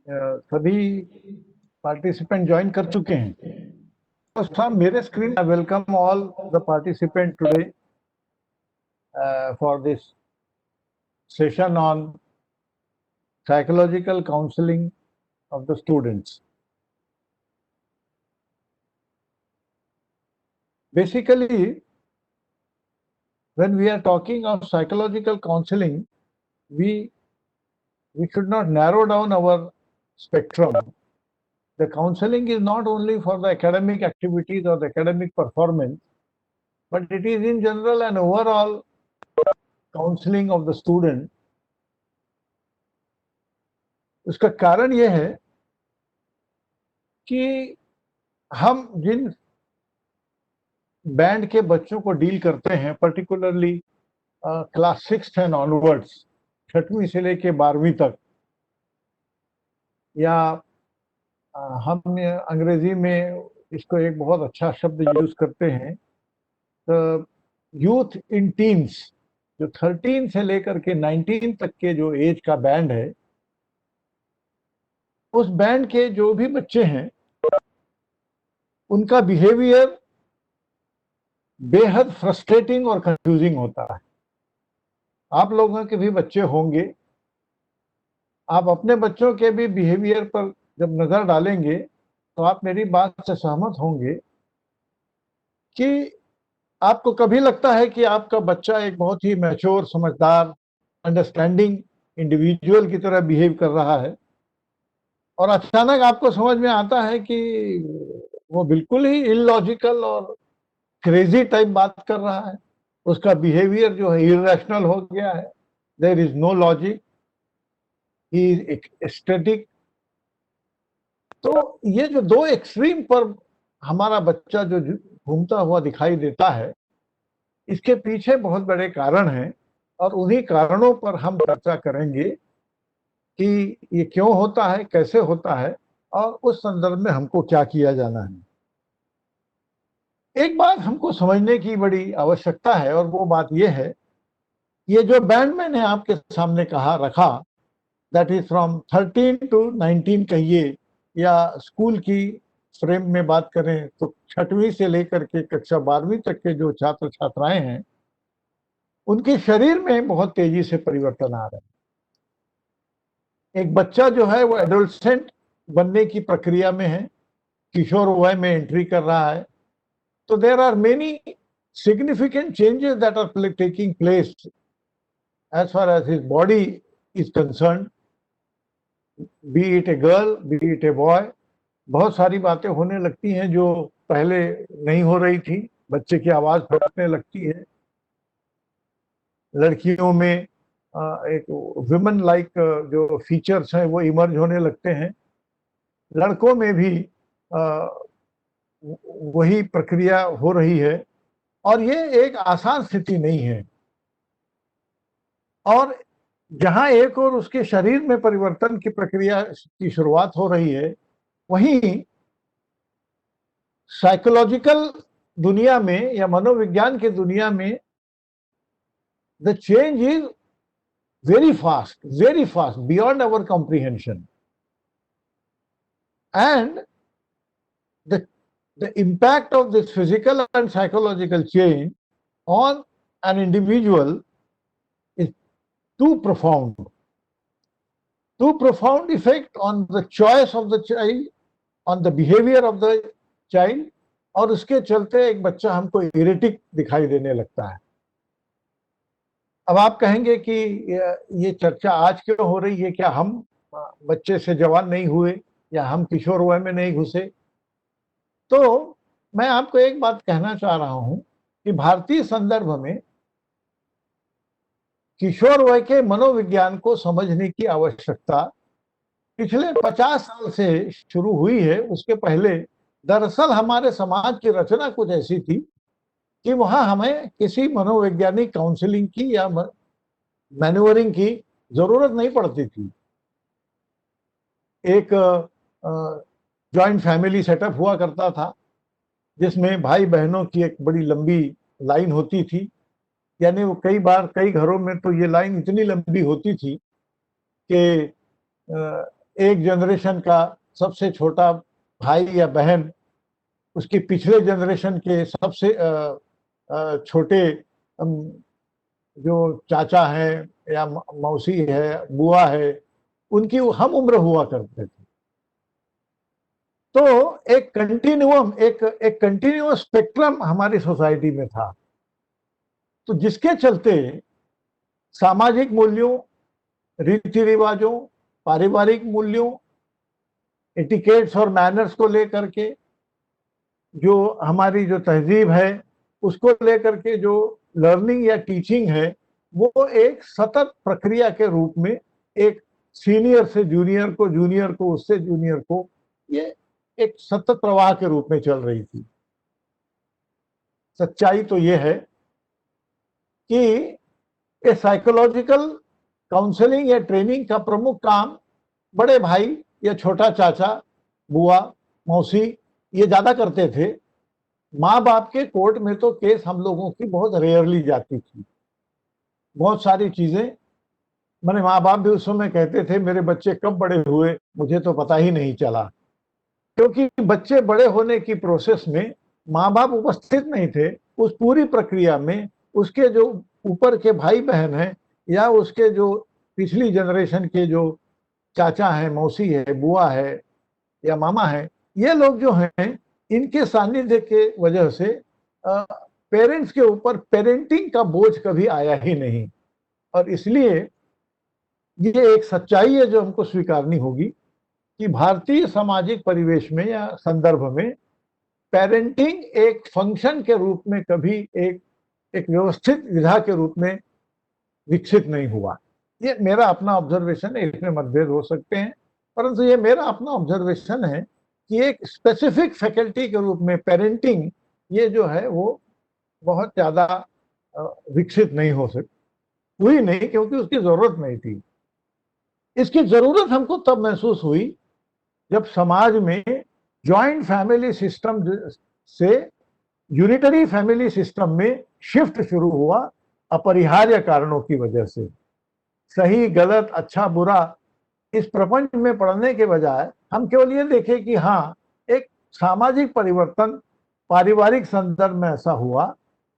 सभी participant join कर चुके हैं। तो मेरे screen welcome all the participant today for this session on psychological counseling of the students. Basically, when we are talking of psychological counseling, we should not narrow down our spectrum. The counseling is not only for the academic activities or the academic performance, but it is in general an overall counseling of the student. उसका कारण यह है कि हम जिन band के बच्चों को deal करते हैं, पर्टिकुलरली क्लास 6 एंड ऑनवर्ड्स, 6वीं से लेके 12वीं तक, या हम अंग्रेजी में इसको एक बहुत अच्छा शब्द यूज करते हैं, तो यूथ इन टीन्स, जो 13 से लेकर के 19 तक के जो एज का बैंड है, उस बैंड के जो भी बच्चे हैं उनका बिहेवियर बेहद फ्रस्ट्रेटिंग और कंफ्यूजिंग होता है। आप लोगों के भी बच्चे होंगे, आप अपने बच्चों के भी बिहेवियर पर जब नजर डालेंगे तो आप मेरी बात से सहमत होंगे कि आपको कभी लगता है कि आपका बच्चा एक बहुत ही मैच्योर, समझदार, अंडरस्टैंडिंग इंडिविजुअल की तरह बिहेव कर रहा है, और अचानक आपको समझ में आता है कि वो बिल्कुल ही इलॉजिकल और क्रेजी टाइप बात कर रहा है। उसका बिहेवियर जो है इरेशनल हो गया है, there is no logic, he is aesthetic. तो ये जो दो एक्सट्रीम पर हमारा बच्चा जो घूमता हुआ दिखाई देता है, इसके पीछे बहुत बड़े कारण हैं, और उन्हीं कारणों पर हम चर्चा करेंगे कि ये क्यों होता है, कैसे होता है, और उस संदर्भ में हमको क्या किया जाना है। एक बात हमको समझने की बड़ी आवश्यकता है, और वो बात ये है, ये जो बैंड मैंने आपके सामने कहा रखा, दैट इज फ्रॉम 13 to 19 कहिए, या स्कूल की फ्रेम में बात करें तो 6वीं से लेकर के कक्षा 12वीं तक के जो छात्र छात्राएं हैं, उनके शरीर में बहुत तेजी से परिवर्तन आ रहे हैं। एक बच्चा जो है वो एडोलसेंट बनने की प्रक्रिया में है, किशोर वय में एंट्री कर रहा है। तो there are many significant changes that are taking place as far as his body is concerned, be it a girl, be it a boy. बहुत सारी बातें होने लगती हैं जो पहले नहीं हो रही थी। बच्चे की आवाज फटने लगती है, लड़कियों में एक विमेन लाइक जो फीचर्स हैं वो इमर्ज होने लगते हैं, लड़कों में भी वही प्रक्रिया हो रही है, और ये एक आसान स्थिति नहीं है। और जहां एक और उसके शरीर में परिवर्तन की प्रक्रिया की शुरुआत हो रही है, वहीं साइकोलॉजिकल दुनिया में या मनोविज्ञान की दुनिया में the change is very fast, beyond our comprehension. And the impact of this physical and psychological change on an individual is too profound effect on the choice of the child, on the behavior of the child, और उसके चलते एक बच्चा हमको erratic दिखाई देने लगता है। अब आप कहेंगे कि ये चर्चा आज क्यों हो रही है, क्या हम बच्चे से जवान नहीं हुए, या हम किशोर वय में नहीं घुसे? तो मैं आपको एक बात कहना चाह रहा हूं कि भारतीय संदर्भ में किशोर वय के मनोविज्ञान को समझने की आवश्यकता पिछले 50 साल से शुरू हुई है। उसके पहले दरअसल हमारे समाज की रचना कुछ ऐसी थी कि वहां हमें किसी मनोवैज्ञानिक काउंसलिंग की या मैन्यूवरिंग की जरूरत नहीं पड़ती थी। एक जॉइंट फैमिली सेटअप हुआ करता था, जिसमें भाई बहनों की एक बड़ी लंबी लाइन होती थी, यानी वो कई बार कई घरों में तो ये लाइन इतनी लंबी होती थी कि एक जनरेशन का सबसे छोटा भाई या बहन उसके पिछले जनरेशन के सबसे छोटे जो चाचा हैं या मौसी है, बुआ है, उनकी हम उम्र हुआ करते थे। तो एक कंटिन्यूअम, एक कंटिन्यूअस स्पेक्ट्रम हमारी सोसाइटी में था, तो जिसके चलते सामाजिक मूल्यों, रीति रिवाजों, पारिवारिक मूल्यों, एटिकेट्स और मैनर्स को लेकर के, जो हमारी जो तहजीब है उसको लेकर के जो लर्निंग या टीचिंग है, वो एक सतत प्रक्रिया के रूप में एक सीनियर से जूनियर को, जूनियर को उससे जूनियर को, ये एक सतत प्रवाह के रूप में चल रही थी। सच्चाई तो ये है कि ये साइकोलॉजिकल काउंसलिंग या ट्रेनिंग का प्रमुख काम बड़े भाई या छोटा चाचा, बुआ, मौसी ये ज्यादा करते थे। माँ बाप के कोर्ट में तो केस हम लोगों की बहुत रेयरली जाती थी। बहुत सारी चीजें मैंने, माँ बाप भी उस समय कहते थे मेरे बच्चे कब बड़े हुए मुझे तो पता ही नहीं चला, क्योंकि बच्चे बड़े होने की प्रोसेस में माँ बाप उपस्थित नहीं थे। उस पूरी प्रक्रिया में उसके जो ऊपर के भाई बहन हैं या उसके जो पिछली जनरेशन के जो चाचा है, मौसी है, बुआ है या मामा है, ये लोग जो हैं इनके सानिध्य के वजह से पेरेंट्स के ऊपर पेरेंटिंग का बोझ कभी आया ही नहीं। और इसलिए ये एक सच्चाई है जो हमको स्वीकारनी होगी कि भारतीय सामाजिक परिवेश में या संदर्भ में पेरेंटिंग एक फंक्शन के रूप में कभी एक व्यवस्थित विधा के रूप में विकसित नहीं हुआ। ये मेरा अपना ऑब्जर्वेशन है, इसमें मतभेद हो सकते हैं, परंतु ये मेरा अपना ऑब्जर्वेशन है कि एक स्पेसिफिक फैकल्टी के रूप में पेरेंटिंग ये जो है वो बहुत ज्यादा विकसित नहीं हो सकती, हुई नहीं, क्योंकि उसकी जरूरत नहीं थी। इसकी जरूरत हमको तब महसूस हुई जब समाज में जॉइंट फैमिली सिस्टम से यूनिटरी फैमिली सिस्टम में शिफ्ट शुरू हुआ, अपरिहार्य कारणों की वजह से। सही गलत, अच्छा बुरा, इस प्रपंच में पढ़ने के बजाय हम केवल ये देखें कि हाँ, एक सामाजिक परिवर्तन पारिवारिक संदर्भ में ऐसा हुआ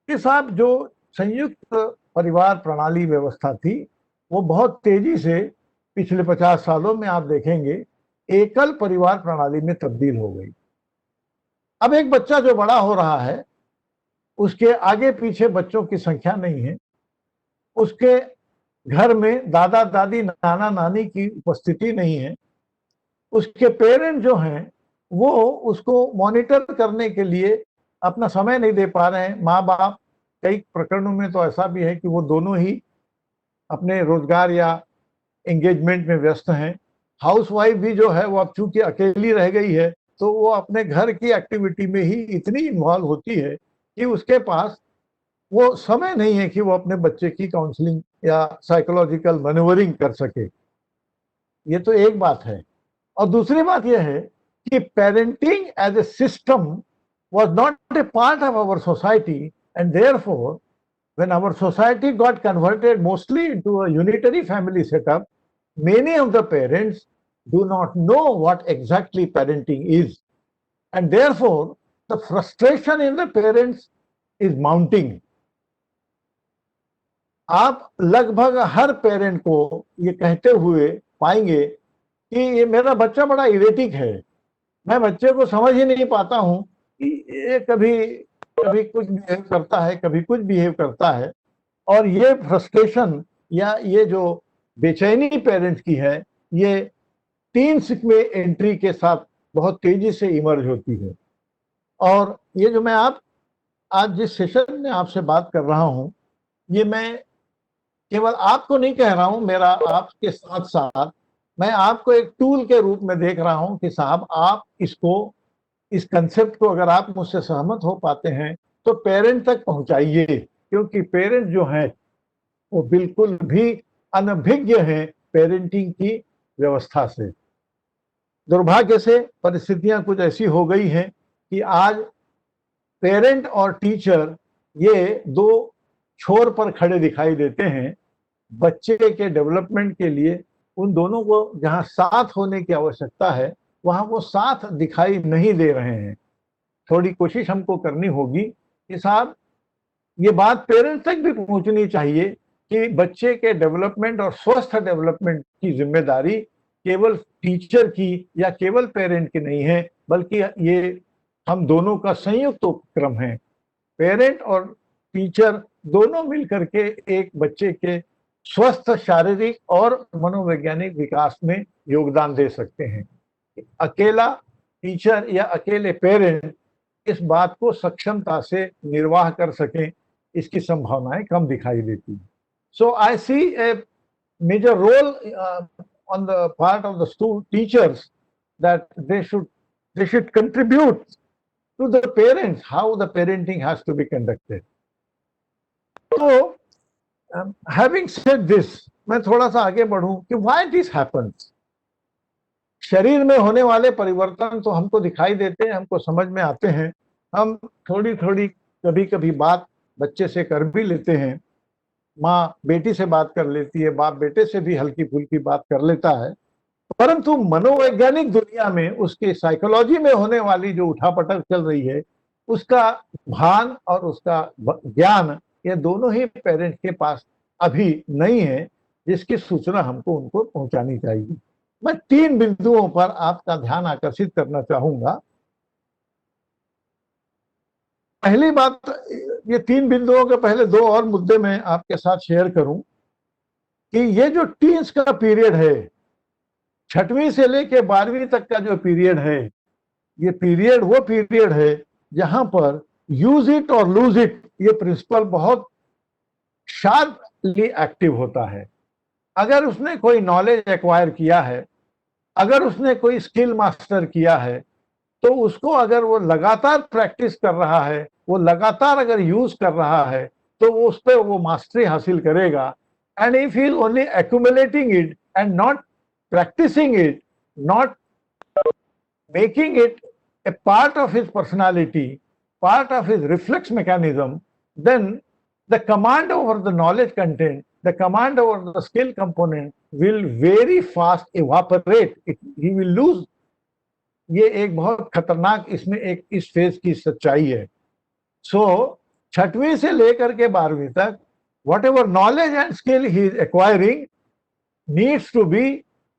कि साहब जो संयुक्त परिवार प्रणाली व्यवस्था थी वो बहुत तेजी से पिछले 50 सालों में आप देखेंगे एकल परिवार प्रणाली में तब्दील हो गई। अब एक बच्चा जो बड़ा हो रहा है उसके आगे पीछे बच्चों की संख्या नहीं है, उसके घर में दादा दादी नाना नानी की उपस्थिति नहीं है, उसके पेरेंट जो हैं वो उसको मॉनिटर करने के लिए अपना समय नहीं दे पा रहे हैं। माँ बाप कई प्रकरणों में तो ऐसा भी है कि वो दोनों ही अपने रोजगार या एंगेजमेंट में व्यस्त हैं। हाउसवाइफ भी जो है वो अब चूंकि अकेली रह गई है तो वो अपने घर की एक्टिविटी में ही इतनी इन्वॉल्व होती है कि उसके पास वो समय नहीं है कि वो अपने बच्चे की काउंसलिंग या साइकोलॉजिकल मैन्यूवरिंग कर सके। ये तो एक बात है। और दूसरी बात यह है कि parenting as a system was not a part of our society, and therefore when our society got converted mostly into a unitary family setup, many of the parents do not know what exactly parenting is, and therefore the frustration in the parents is mounting. आप लगभग हर parent को ये कहते हुए पाएंगे कि ये मेरा बच्चा बड़ा इरेटिक है, मैं बच्चे को समझ ही नहीं पाता हूं कि ये कभी कभी कुछ बिहेव करता है, कभी कुछ बिहेव करता है। और ये फ्रस्ट्रेशन या ये जो बेचैनी पेरेंट्स की है ये टीन्स में एंट्री के साथ बहुत तेजी से इमर्ज होती है। और ये जो मैं आज जिस सेशन में आपसे बात कर रहा हूं, ये मैं केवल आपको नहीं कह रहा हूं, मेरा आपके साथ साथ मैं आपको एक टूल के रूप में देख रहा हूं कि साहब आप इस कंसेप्ट को अगर आप मुझसे सहमत हो पाते हैं तो पेरेंट तक पहुंचाइए, क्योंकि पेरेंट जो हैं वो बिल्कुल भी अनभिज्ञ हैं पेरेंटिंग की व्यवस्था से। दुर्भाग्य से परिस्थितियां कुछ ऐसी हो गई हैं कि आज पेरेंट और टीचर ये दो छोर पर खड़े दिखाई देते हैं। बच्चे के डेवलपमेंट के लिए उन दोनों को जहां साथ होने की आवश्यकता है वहां वो साथ दिखाई नहीं दे रहे हैं। थोड़ी कोशिश हमको करनी होगी कि साहब ये बात पेरेंट्स तक भी पहुंचनी चाहिए कि बच्चे के डेवलपमेंट और स्वस्थ डेवलपमेंट की जिम्मेदारी केवल टीचर की या केवल पेरेंट की नहीं है, बल्कि ये हम दोनों का संयुक्त उपक्रम है। पेरेंट और टीचर दोनों मिलकर के एक बच्चे के स्वस्थ शारीरिक और मनोवैज्ञानिक विकास में योगदान दे सकते हैं। अकेला टीचर या अकेले पेरेंट इस बात को सक्षमता से निर्वाह कर सकें, इसकी संभावनाएं कम दिखाई देती हैं। So I see a major role on the part of the teachers that they should contribute to the parents how the parenting has to be conducted. So having said this, मैं थोड़ा सा आगे बढ़ूं कि why this happens. शरीर में होने वाले परिवर्तन तो हमको दिखाई देते हैं, हमको समझ में आते हैं, हम थोड़ी थोड़ी कभी कभी बात बच्चे से कर भी लेते हैं, माँ बेटी से बात कर लेती है, बाप बेटे से भी हल्की फुल्की बात कर लेता है, परंतु मनोवैज्ञानिक दुनिया में उसकी साइकोलॉजी में होने वाली जो उठापटक चल रही है उसका भान और उसका ज्ञान ये दोनों ही पेरेंट्स के पास अभी नहीं है, जिसकी सूचना हमको उनको पहुंचानी चाहिए। मैं 3 बिंदुओं पर आपका ध्यान आकर्षित करना चाहूंगा। पहली बात, ये 3 बिंदुओं के पहले 2 और मुद्दे मैं आपके साथ शेयर करूं कि ये जो टीन्स का पीरियड है, 6वीं से लेके 12वीं तक का जो पीरियड है, ये पीरियड वो पीरियड है जहां पर यूज इट और लूज इट ये प्रिंसिपल बहुत शार्पली एक्टिव होता है। अगर उसने कोई नॉलेज एक्वायर किया है, अगर उसने कोई स्किल मास्टर किया है, तो उसको अगर वो लगातार प्रैक्टिस कर रहा है, वो लगातार अगर यूज कर रहा है, तो वो उस पर वो मास्टरी हासिल करेगा। And if he is only accumulating it and not practicing it, not making it a part of his personality, part of his reflex mechanism, then the command over the knowledge content, the command over the skill component will very fast evaporate. He will lose. ये एक बहुत खतरनाक इसमें एक इस phase की सच्चाई है। सो 6वीं से लेकर के 12वीं तक whatever knowledge and skill he is acquiring needs to be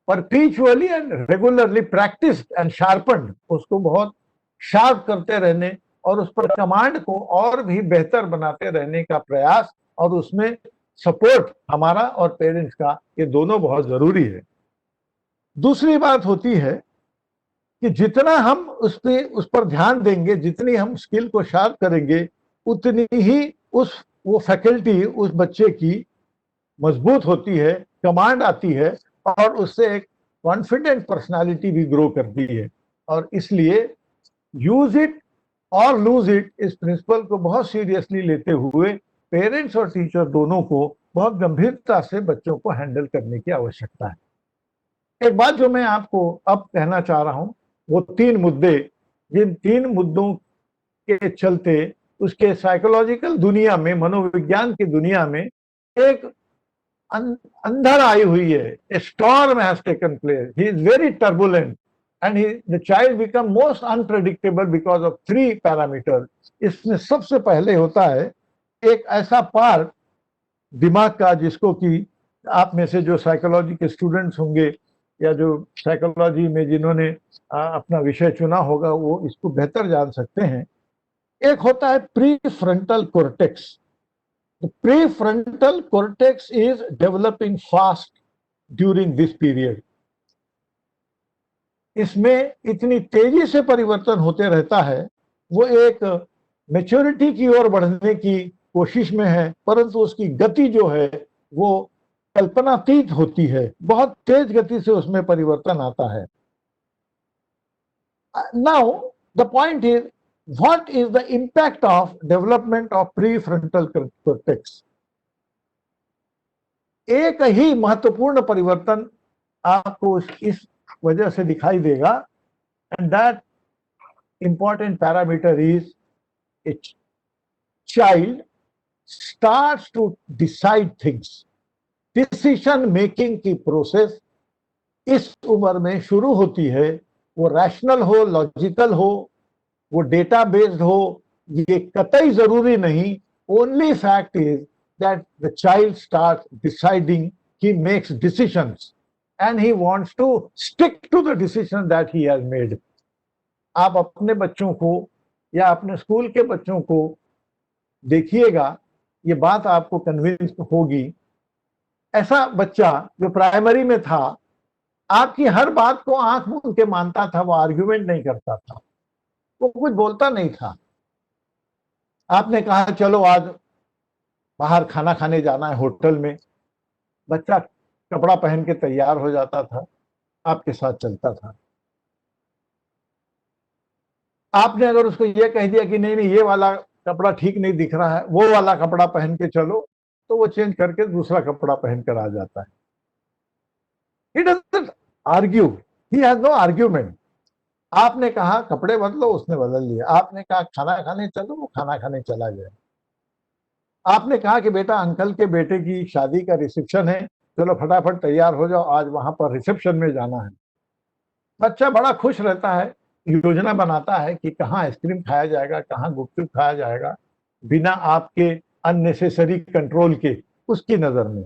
perpetually and regularly practiced and sharpened. उसको बहुत शार्प करते रहने और उस पर कमांड को और भी बेहतर बनाते रहने का प्रयास और उसमें सपोर्ट हमारा और पेरेंट्स का, ये दोनों बहुत जरूरी है। दूसरी बात होती है कि जितना हम उस पर ध्यान देंगे, जितनी हम स्किल को शार्प करेंगे, उतनी ही वो फैकल्टी उस बच्चे की मजबूत होती है, कमांड आती है और उससे एक कॉन्फिडेंट पर्सनालिटी भी ग्रो करती है। और इसलिए यूज इट और लूज इट इस प्रिंसिपल को बहुत सीरियसली लेते हुए पेरेंट्स और टीचर दोनों को बहुत गंभीरता से बच्चों को हैंडल करने की आवश्यकता है। एक बात जो मैं आपको अब कहना चाह रहा हूं, वो 3 मुद्दे, जिन 3 मुद्दों के चलते उसके साइकोलॉजिकल दुनिया में, मनोविज्ञान की दुनिया में एक अंधर आई हुई है। A storm has taken place. He is very turbulent and the child become most unpredictable because of 3 parameters. इसमें सबसे पहले होता है एक ऐसा पार्ट दिमाग का जिसको कि आप में से जो साइकोलॉजी के स्टूडेंट्स होंगे या जो साइकोलॉजी में जिन्होंने अपना विषय चुना होगा वो इसको बेहतर जान सकते हैं। एक होता है pre frontal cortex. The prefrontal cortex is developing fast during this period. इसमें इतनी तेजी से परिवर्तन होते रहता है, वो एक मैच्योरिटी की ओर बढ़ने की कोशिश में है, परंतु उसकी गति जो है वो कल्पनातीत होती है, बहुत तेज गति से उसमें परिवर्तन आता है। Now the point is, what is the impact of development of prefrontal cortex? एक ही महत्वपूर्ण परिवर्तन आपको इस वजह से दिखाई देगा, and that important parameter is a child starts to decide things. Decision making की प्रोसेस इस उम्र में शुरू होती है, वो रैशनल हो, लॉजिकल हो, वो डेटा बेस्ड हो, ये कतई जरूरी नहीं. Only fact is that the child start deciding, he makes decisions and he wants to stick to the decision that he has made. आप अपने बच्चों को या अपने स्कूल के बच्चों को देखिएगा, ये बात आपको कन्विंस होगी. ऐसा बच्चा जो प्राइमरी में था, आपकी हर बात को आंख मूंद के मानता था, वो आर्ग्यूमेंट नहीं करता था, वो कुछ बोलता नहीं था. आपने कहा चलो आज बाहर खाना खाने जाना है होटल में, बच्चा कपड़ा पहन के तैयार हो जाता था, आपके साथ चलता था. आपने अगर उसको ये कह दिया कि नहीं नहीं ये वाला कपड़ा ठीक नहीं दिख रहा है, वो वाला कपड़ा पहन के चलो, तो वो चेंज करके दूसरा कपड़ा पहन कर आ जाता है. He doesn't argue, he has no argument. आपने कहा कपड़े बदलो, उसने बदल लिए. आपने कहा खाना खाने चलो, वो खाना खाने चला गया. आपने कहा कि बेटा अंकल के बेटे की शादी का रिसेप्शन है, चलो फटाफट तैयार हो जाओ, आज वहां पर रिसेप्शन में जाना है. बच्चा बड़ा खुश रहता है, योजना बनाता है कि कहाँ आइसक्रीम खाया जाएगा, कहाँ गुपचुप खाया जाएगा, बिना आपके अननेसेसरी कंट्रोल के. उसकी नजर में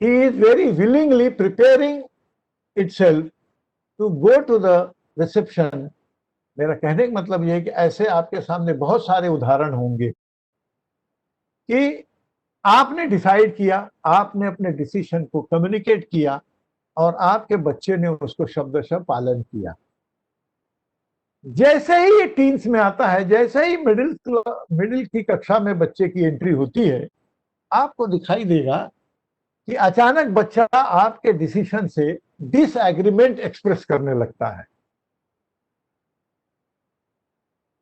he is very willingly preparing itself to go to the reception. मेरा कहने का मतलब यह है कि ऐसे आपके सामने बहुत सारे उदाहरण होंगे कि आपने डिसाइड किया, आपने अपने डिसीजन को कम्युनिकेट किया और आपके बच्चे ने उसको शब्दशः पालन किया. जैसे ही ये टीन्स में आता है, जैसे ही मिडिल की कक्षा में बच्चे की एंट्री होती है, आपको दिखाई देगा कि अचानक बच्चा आपके डिसीजन से डिसएग्रीमेंट एक्सप्रेस करने लगता है.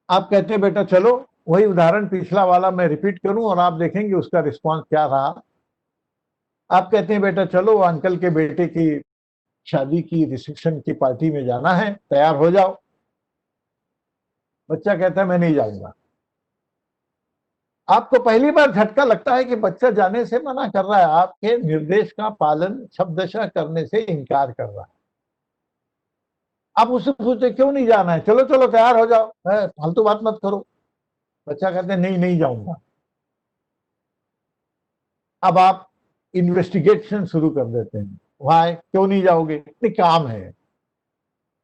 आप कहते हैं बेटा चलो, वही उदाहरण पिछला वाला मैं रिपीट करूं और आप देखेंगे उसका रिस्पांस क्या रहा. आप कहते हैं बेटा चलो अंकल के बेटे की शादी की रिसेप्शन की पार्टी में जाना है, तैयार हो जाओ. बच्चा कहता है मैं नहीं जाऊंगा. आपको पहली बार झटका लगता है कि बच्चा जाने से मना कर रहा है, आपके निर्देश का पालन शब्दशः करने से इनकार कर रहा है. आप उससे पूछते क्यों नहीं जाना है, चलो चलो तैयार हो जाओ, फालतू बात मत करो. बच्चा कहते हैं नहीं नहीं जाऊंगा. अब आप इन्वेस्टिगेशन शुरू कर देते हैं. वाई, क्यों नहीं जाओगे? नहीं काम है.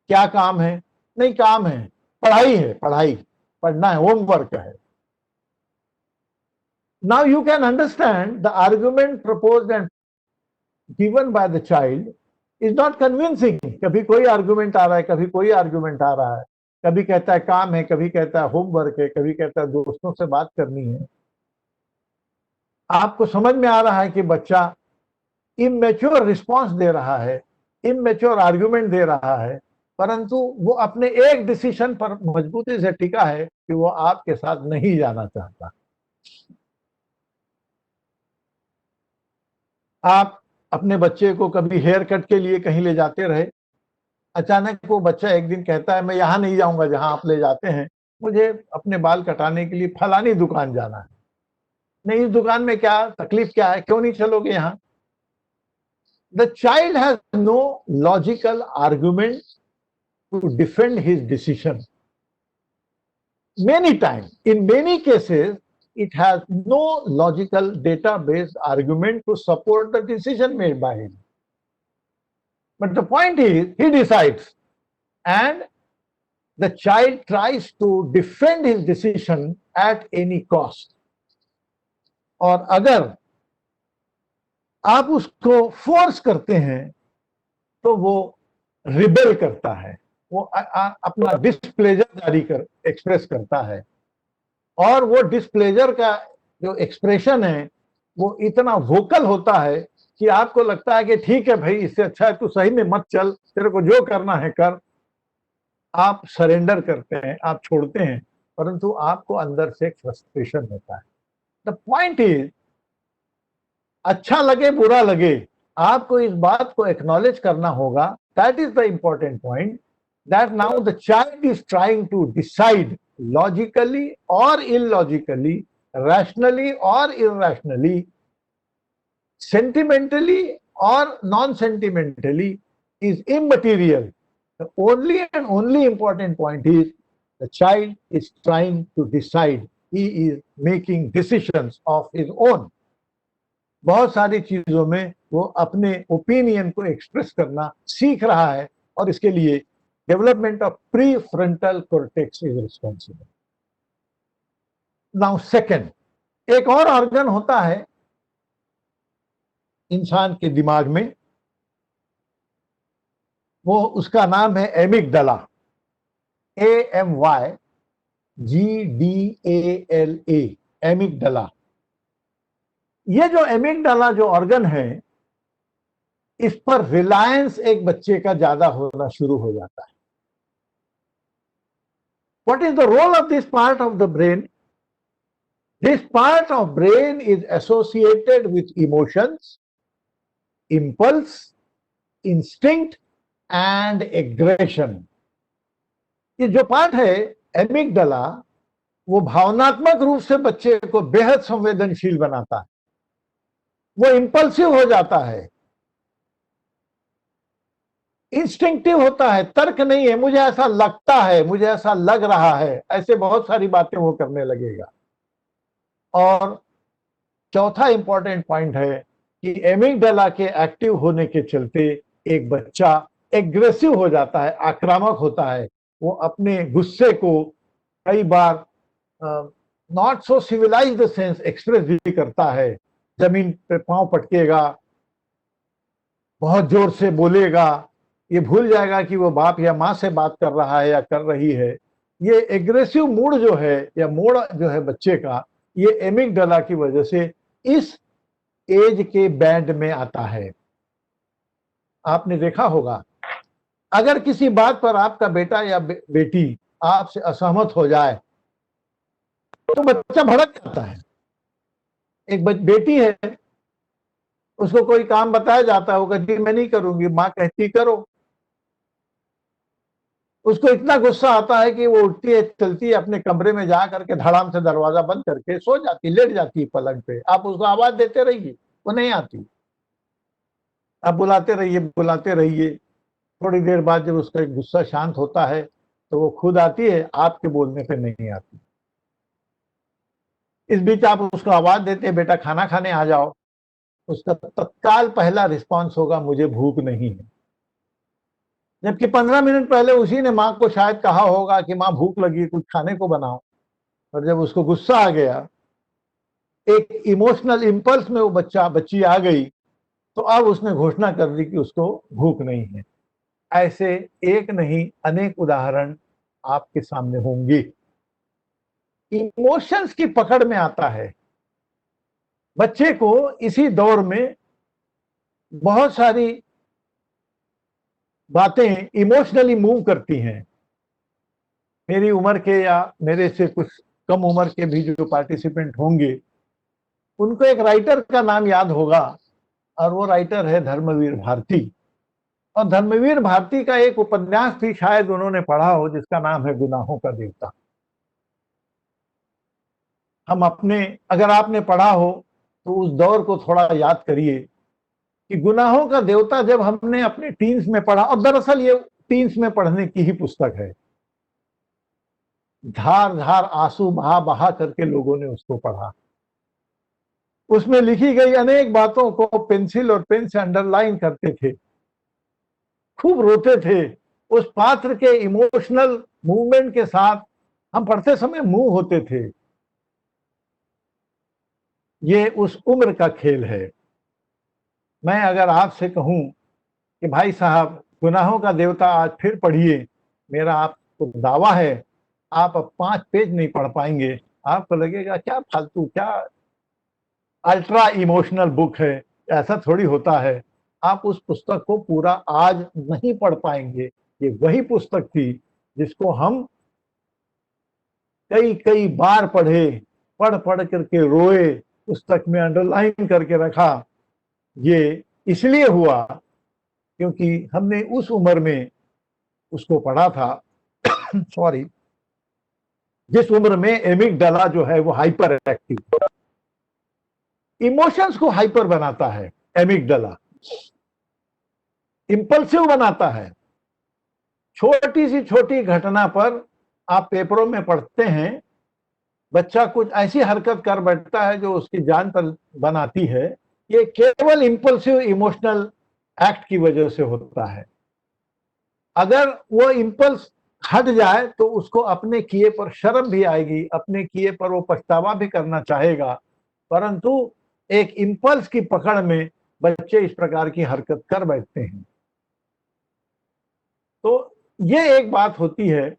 क्या काम है? नहीं काम है, पढ़ाई है, पढ़ाई पढ़ना है, होमवर्क है. Now you can understand the argument proposed and given by the child is not convincing. कभी कोई आर्गुमेंट आ रहा है, कभी कोई आर्गुमेंट आ रहा है, कभी कहता है काम है, कभी कहता है होमवर्क है, कभी कहता है दोस्तों से बात करनी है. आपको समझ में आ रहा है कि बच्चा इमेच्योर रिस्पांस दे रहा है, इमेच्योर आर्गुमेंट दे रहा है, परंतु वो अपने एक डिसीजन पर मजबूती से टिका है कि वो आपके साथ नहीं जाना चाहता. आप अपने बच्चे को कभी हेयर कट के लिए कहीं ले जाते रहे, अचानक वो बच्चा एक दिन कहता है मैं यहाँ नहीं जाऊंगा जहां आप ले जाते हैं, मुझे अपने बाल कटाने के लिए फलानी दुकान जाना है. नहीं, इस दुकान में क्या तकलीफ क्या है, क्यों नहीं चलोगे यहाँ? The child has no logical argument to defend his decision. Many time, in many cases, it has no logical data-based argument to support the decision made by him. But the point is, he decides, and the child tries to defend his decision at any cost. और अगर आप उसको force करते हैं तो वो rebel करता है, वो अपना डिस्प्लेजर जारी कर एक्सप्रेस करता है. और वो डिस्प्लेजर का जो एक्सप्रेशन है वो इतना वोकल होता है कि आपको लगता है कि ठीक है भाई, इससे अच्छा है तू सही में मत चल, तेरे को जो करना है कर. आप सरेंडर करते हैं, आप छोड़ते हैं, परंतु आपको अंदर से एक फ्रस्ट्रेशन होता है. द पॉइंट इज, अच्छा लगे बुरा लगे, आपको इस बात को एक्नॉलेज करना होगा. That is the important point, that now the child is trying to decide logically or illogically, rationally or irrationally, sentimentally or non-sentimentally is immaterial. The only and only important point is the child is trying to decide. He is making decisions of his own. बहुत सारी चीजों में वो अपने opinion को express करना सीख रहा है और इसके लिए development of pre frontal cortex is responsible. Now second, एक और ऑर्गन होता है इंसान के दिमाग में, वो उसका नाम है एमिगडाला. AMYGDALA, amygdala. ये जो एमिगडाला जो ऑर्गन है, इस पर रिलायंस एक बच्चे का ज्यादा होना शुरू हो जाता है. What is the role of this part of the brain? This part of brain is associated with emotions, impulse, instinct and aggression. ये जो पार्ट है एमिगडाला, वो भावनात्मक रूप से बच्चे को बेहद संवेदनशील बनाता है. वो इंपल्सिव हो जाता है, इंस्टिंक्टिव होता है, तर्क नहीं है, मुझे ऐसा लगता है, मुझे ऐसा लग रहा है, ऐसे बहुत सारी बातें वो करने लगेगा. और चौथा इंपॉर्टेंट पॉइंट है कि एमिगडाला के एक्टिव होने के चलते एक बच्चा एग्रेसिव हो जाता है, आक्रामक होता है. वो अपने गुस्से को कई बार not so civilised sense express भी करता है. जमीन पे पांव पटकेगा, बहुत जोर से बोलेगा, ये भूल जाएगा कि वो बाप या माँ से बात कर रहा है या कर रही है. ये एग्रेसिव मूड जो है या मोड जो है बच्चे का, ये एमिगडाला की वजह से इस एज के बैंड में आता है. आपने देखा होगा, अगर किसी बात पर आपका बेटा या बेटी आपसे असहमत हो जाए तो बच्चा भड़क जाता है. एक बेटी है, उसको कोई काम बताया जाता है, वो कहती मैं नहीं करूंगी, माँ कहती करो. उसको इतना गुस्सा आता है कि वो उठती है, चलती है, अपने कमरे में जा करके धड़ाम से दरवाजा बंद करके सो जाती, लेट जाती है पलंग पे. आप उसको आवाज देते रहिए, वो नहीं आती. आप बुलाते रहिए. थोड़ी देर बाद जब उसका गुस्सा शांत होता है तो वो खुद आती है, आपके बोलने पे नहीं आती. इस बीच आप उसको आवाज देते हैं, बेटा खाना खाने आ जाओ, उसका तत्काल पहला रिस्पांस होगा मुझे भूख नहीं है. जबकि 15 मिनट पहले उसी ने माँ को शायद कहा होगा कि माँ भूख लगी, कुछ खाने को बनाओ. और जब उसको गुस्सा आ गया, एक इमोशनल इंपल्स में वो बच्ची आ गई, तो अब उसने घोषणा कर दी कि उसको भूख नहीं है. ऐसे एक नहीं अनेक उदाहरण आपके सामने होंगे. इमोशंस की पकड़ में आता है. बच्चे को इसी दौर में बहुत सारी बातें इमोशनली मूव करती हैं. मेरी उम्र के या मेरे से कुछ कम उम्र के भी जो पार्टिसिपेंट होंगे, उनको एक राइटर का नाम याद होगा, और वो राइटर है धर्मवीर भारती. और धर्मवीर भारती का एक उपन्यास भी शायद उन्होंने पढ़ा हो, जिसका नाम है गुनाहों का देवता. अगर आपने पढ़ा हो तो उस दौर को थोड़ा याद करिए कि गुनाहों का देवता जब हमने अपने टीन्स में पढ़ा, और दरअसल ये टीन्स में पढ़ने की ही पुस्तक है, धार धार आंसू बहा बहा करके लोगों ने उसको पढ़ा. उसमें लिखी गई अनेक बातों को पेंसिल और पेन से अंडरलाइन करते थे, खूब रोते थे. उस पात्र के इमोशनल मूवमेंट के साथ हम पढ़ते समय मूव होते थे. ये उस उम्र का खेल है. मैं अगर आपसे कहूं कि भाई साहब गुनाहों का देवता आज फिर पढ़िए, मेरा आपको दावा है आप अब 5 पेज नहीं पढ़ पाएंगे. आपको लगेगा क्या फालतू, क्या अल्ट्रा इमोशनल बुक है, ऐसा थोड़ी होता है. आप उस पुस्तक को पूरा आज नहीं पढ़ पाएंगे. ये वही पुस्तक थी जिसको हम कई कई बार पढ़े, पढ़ पढ़ करके रोए, पुस्तक में अंडरलाइन करके रखा. ये इसलिए हुआ क्योंकि हमने उस उम्र में उसको पढ़ा था सॉरी, जिस उम्र में एमिगडाला जो है वो हाइपर एक्टिव, इमोशंस को हाइपर बनाता है एमिगडाला. इंपल्सिव बनाता है। छोटी सी छोटी घटना पर आप पेपरों में पढ़ते हैं, बच्चा कुछ ऐसी हरकत कर बैठता है जो उसकी जान पर बनाती है। ये केवल इंपल्सिव इमोशनल एक्ट की वजह से होता है। अगर वो इंपल्स हट जाए तो उसको अपने किए पर शर्म भी आएगी, अपने किए पर वो पछतावा भी करना चाहेगा, परंतु एक इंपल्स की पकड़ में बच्चे इस प्रकार की हरकत कर बैठते हैं। तो ये एक बात होती है,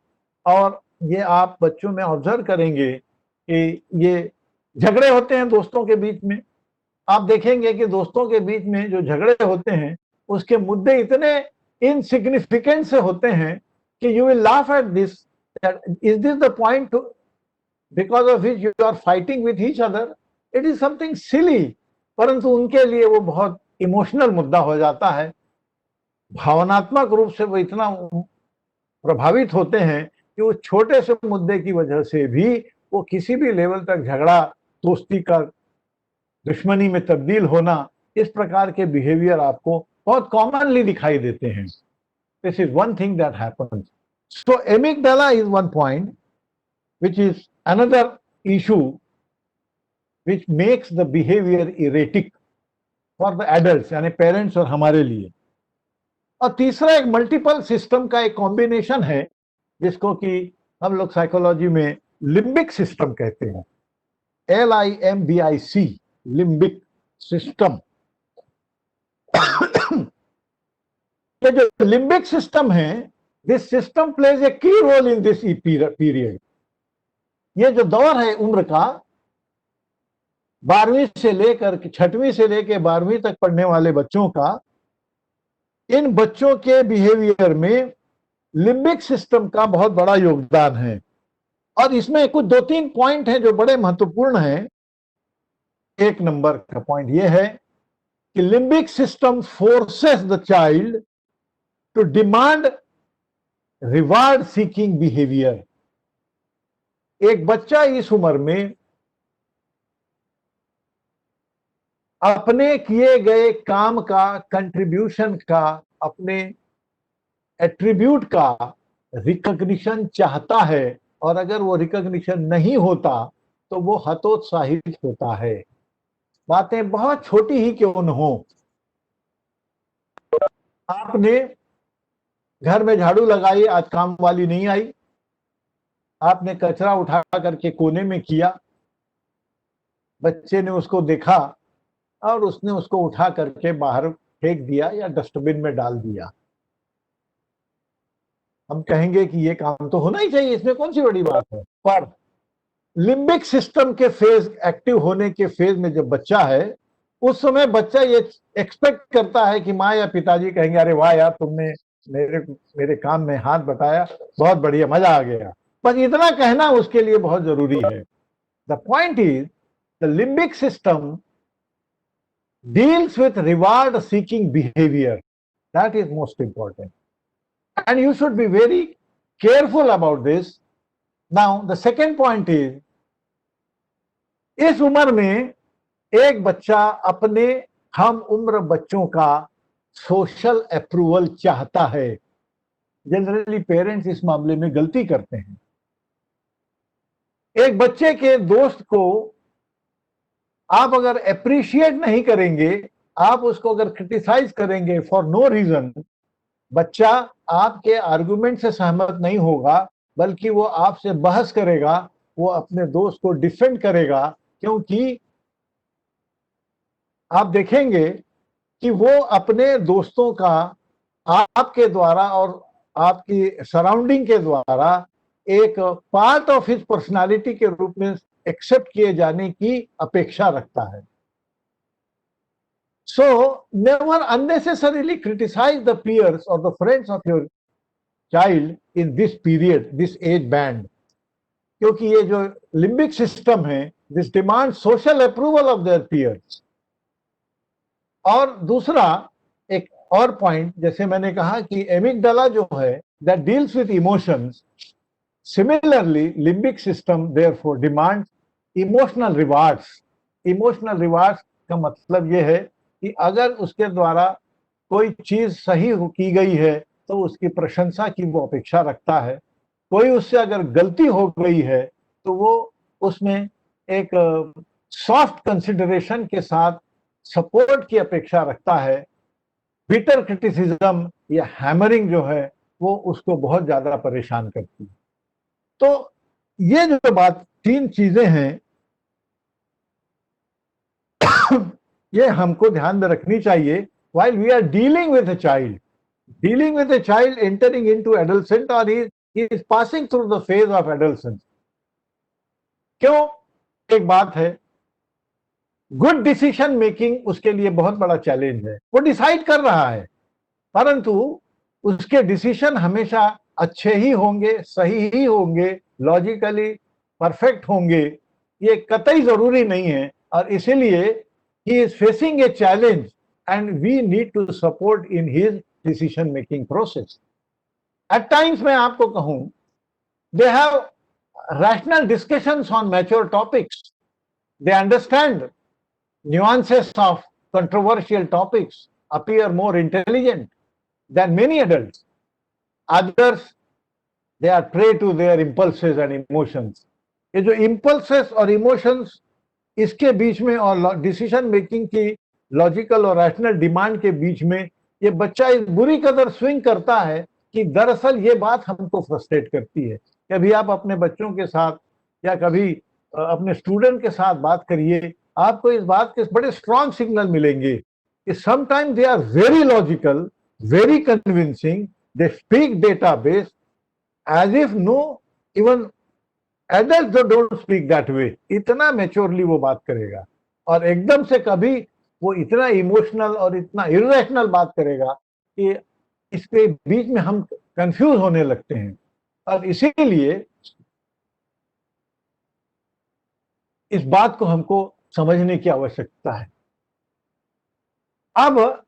और ये आप बच्चों में ऑब्जर्व करेंगे कि ये झगड़े होते हैं दोस्तों के बीच में। आप देखेंगे कि दोस्तों के बीच में जो झगड़े होते हैं उसके मुद्दे इतने इनसिग्निफिकेंट से होते हैं कि you will laugh at this, is this the point because of which you are fighting with each other, it is something silly, परंतु उनके लिए वो बहुत इमोशनल मुद्दा हो जाता है। भावनात्मक रूप से वो इतना प्रभावित होते हैं कि उस छोटे से मुद्दे की वजह से भी वो किसी भी लेवल तक झगड़ा, दोस्ती का दुश्मनी में तब्दील होना, इस प्रकार के बिहेवियर आपको बहुत कॉमनली दिखाई देते हैं। This is one thing that happens. So amygdala is one point which is another issue which makes the behavior erratic for the adults, यानी पेरेंट्स और हमारे लिए। और तीसरा एक मल्टीपल सिस्टम का एक कॉम्बिनेशन है जिसको कि हम लोग साइकोलॉजी में लिम्बिक सिस्टम कहते हैं, LIMBIC, लिम्बिक सिस्टम। ये जो लिम्बिक सिस्टम है, दिस सिस्टम प्लेज ए की रोल इन दिस पीरियड। ये जो दौर है उम्र का, 12वीं से लेकर 6वीं से लेकर 12वीं तक पढ़ने वाले बच्चों का, इन बच्चों के बिहेवियर में लिम्बिक सिस्टम का बहुत बड़ा योगदान है। और इसमें कुछ 2-3 पॉइंट हैं जो बड़े महत्वपूर्ण हैं। एक नंबर का पॉइंट यह है कि limbic system forces the child to demand reward seeking behaviour. एक बच्चा इस उम्र में अपने किए गए काम का, कंट्रीब्यूशन का, अपने एट्रीब्यूट का रिकॉग्निशन चाहता है, और अगर वो रिकॉग्निशन नहीं होता तो वो हतोत्साहित होता है। बातें बहुत छोटी ही क्यों न हो, आपने घर में झाड़ू लगाई, आज काम वाली नहीं आई, आपने कचरा उठा करके कोने में किया, बच्चे ने उसको देखा और उसने उसको उठा करके बाहर फेंक दिया या डस्टबिन में डाल दिया। हम कहेंगे कि ये काम तो होना ही चाहिए, इसमें कौन सी बड़ी बात है। पर लिम्बिक सिस्टम के फेज, एक्टिव होने के फेज में जब बच्चा है, उस समय बच्चा ये एक्सपेक्ट करता है कि माँ या पिताजी कहेंगे, अरे वाह यार, तुमने मेरे काम में हाथ बटाया, बहुत बढ़िया, मजा आ गया। पर इतना कहना उसके लिए बहुत जरूरी है। The point is the limbic system deals with reward seeking behavior. That is most important, and you should be very careful about this. Now the second point is, इस उम्र में एक बच्चा अपने हम उम्र बच्चों का सोशल अप्रूवल चाहता है। जनरली पेरेंट्स इस मामले में गलती करते हैं। एक बच्चे के दोस्त को आप अगर अप्रिशिएट नहीं करेंगे, आप उसको अगर क्रिटिसाइज करेंगे फॉर नो रीजन, बच्चा आपके आर्गुमेंट से सहमत नहीं होगा, बल्कि वो आपसे बहस करेगा, वो अपने दोस्त को डिफेंड करेगा, क्योंकि आप देखेंगे कि वो अपने दोस्तों का आपके द्वारा और आपकी सराउंडिंग के द्वारा एक पार्ट ऑफ हिज पर्सनालिटी के रूप में एक्सेप्ट किए जाने की अपेक्षा रखता है। So never unnecessarily criticise the peers और the friends of your child in this period, this age band, क्योंकि ये जो लिम्बिक सिस्टम है, this demand social approval of their peers. और दूसरा एक और पॉइंट, जैसे मैंने कहा कि एमिगडाला जो है, that deals with emotions, similarly limbic system therefore demands emotional rewards. Emotional rewards का मतलब यह है कि अगर उसके द्वारा कोई चीज सही की गई है तो उसकी प्रशंसा की वो अपेक्षा रखता है, कोई उससे अगर गलती हो गई है तो वो उसमें एक सॉफ्ट कंसिडरेशन के साथ सपोर्ट की अपेक्षा रखता है। बिटर क्रिटिसिज्म या हैमरिंग जो है वो उसको बहुत ज्यादा परेशान करती है। तो ये जो बात, तीन चीजें हैं, ये हमको ध्यान में रखनी चाहिए while we are dealing with a child, dealing with a child entering into adolescent or he is passing through the phase of adolescence। क्यों? एक बात है, गुड डिसीजन मेकिंग उसके लिए बहुत बड़ा चैलेंज है। वो डिसाइड कर रहा है, परंतु उसके डिसीजन हमेशा अच्छे ही होंगे, सही ही होंगे, लॉजिकली परफेक्ट होंगे, ये कतई जरूरी नहीं है। और इसीलिए he is facing a challenge and we need to support in his decision making process. At times मैं आपको कहूं, they have rational discussions on mature topics, they understand nuances of controversial topics, appear more intelligent than many adults. Others, they are prey to their impulses and emotions। ये जो impulses और emotions इसके बीच में और decision making की logical और rational demand के बीच में ये बच्चा इस बुरी कदर स्विंग करता है कि दरअसल ये बात हमको फ्रस्ट्रेट करती है। कभी आप अपने बच्चों के साथ या कभी अपने स्टूडेंट के साथ बात करिए, आपको इस बात के बड़े स्ट्रॉन्ग सिग्नल मिलेंगे कि sometime they are very logical, very convincing, they speak data base as if no even adult don't speak that way. इतना मैच्योरली वो बात करेगा और एकदम से कभी वो इतना इमोशनल और इतना इरेशनल बात करेगा कि इसके बीच में हम कंफ्यूज होने लगते हैं। और इसीलिए इस बात को हमको समझने की आवश्यकता है। अब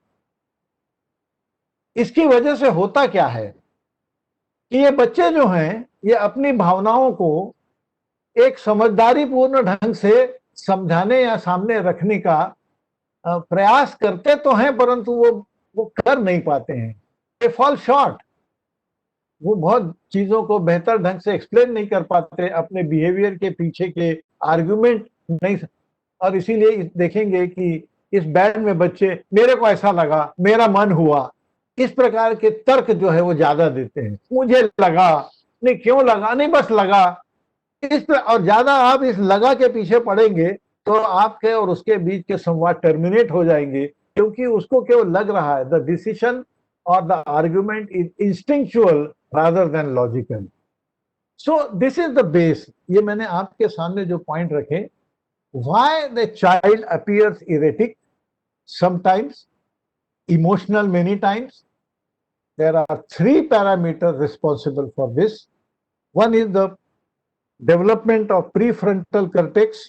इसकी वजह से होता क्या है कि ये बच्चे जो हैं ये अपनी भावनाओं को एक समझदारी पूर्ण ढंग से समझाने या सामने रखने का प्रयास करते तो हैं, परंतु वो कर नहीं पाते हैं। They fall short. वो बहुत चीजों को बेहतर ढंग से एक्सप्लेन नहीं कर पाते, अपने बिहेवियर के पीछे के आर्गुमेंट नहीं। और इसीलिए देखेंगे कि इस बैंड में बच्चे मेरे को ऐसा लगा, मेरा मन हुआ, इस प्रकार के तर्क जो है वो ज्यादा देते हैं। मुझे लगा नहीं, क्यों लगा नहीं, बस लगा। इस पर और ज्यादा आप इस लगा के पीछे पड़ेंगे तो आपके और उसके बीच के संवाद टर्मिनेट हो जाएंगे, क्योंकि उसको केवल लग रहा है द डिसीजन और the argument is instinctual rather than logical. So this is the base. ये मैंने आपके सामने जो पॉइंट रखे, why the child appears erratic sometimes, emotional many times. There are three parameters responsible for this. One is the development of prefrontal cortex,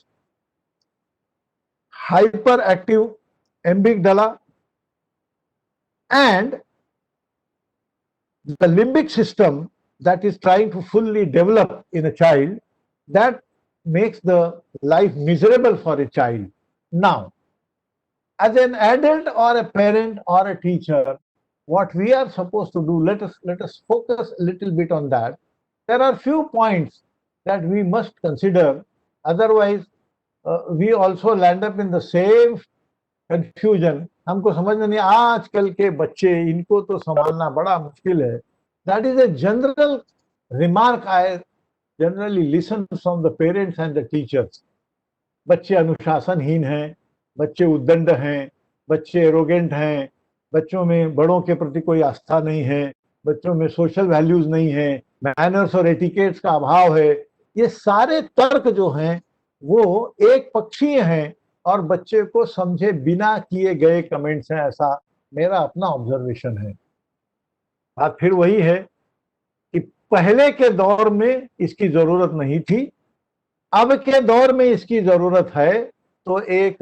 hyperactive amygdala, and the limbic system that is trying to fully develop in a child, that makes the life miserable for a child. Now, as an adult or a parent or a teacher, what we are supposed to do, let us focus a little bit on that. There are few points that we must consider, otherwise we also land up in the same confusion। हमको समझ में नहीं, आजकल के बच्चे, इनको तो संभालना बड़ा मुश्किल है। That is a general remark I generally listen from the parents and the teachers। बच्चे अनुशासनहीन हैं, बच्चे उद्दंड हैं, बच्चे एरोगेंट हैं, बच्चों में बड़ों के प्रति कोई आस्था नहीं है, बच्चों में सोशल वैल्यूज नहीं है, मैनर्स और एटिकेट्स का अभाव है। ये सारे तर्क जो हैं वो एक पक्षीय हैं और बच्चे को समझे बिना किए गए कमेंट्स हैं, ऐसा मेरा अपना ऑब्जर्वेशन है। बात फिर वही है कि पहले के दौर में इसकी जरूरत नहीं थी, अब के दौर में इसकी जरूरत है। तो एक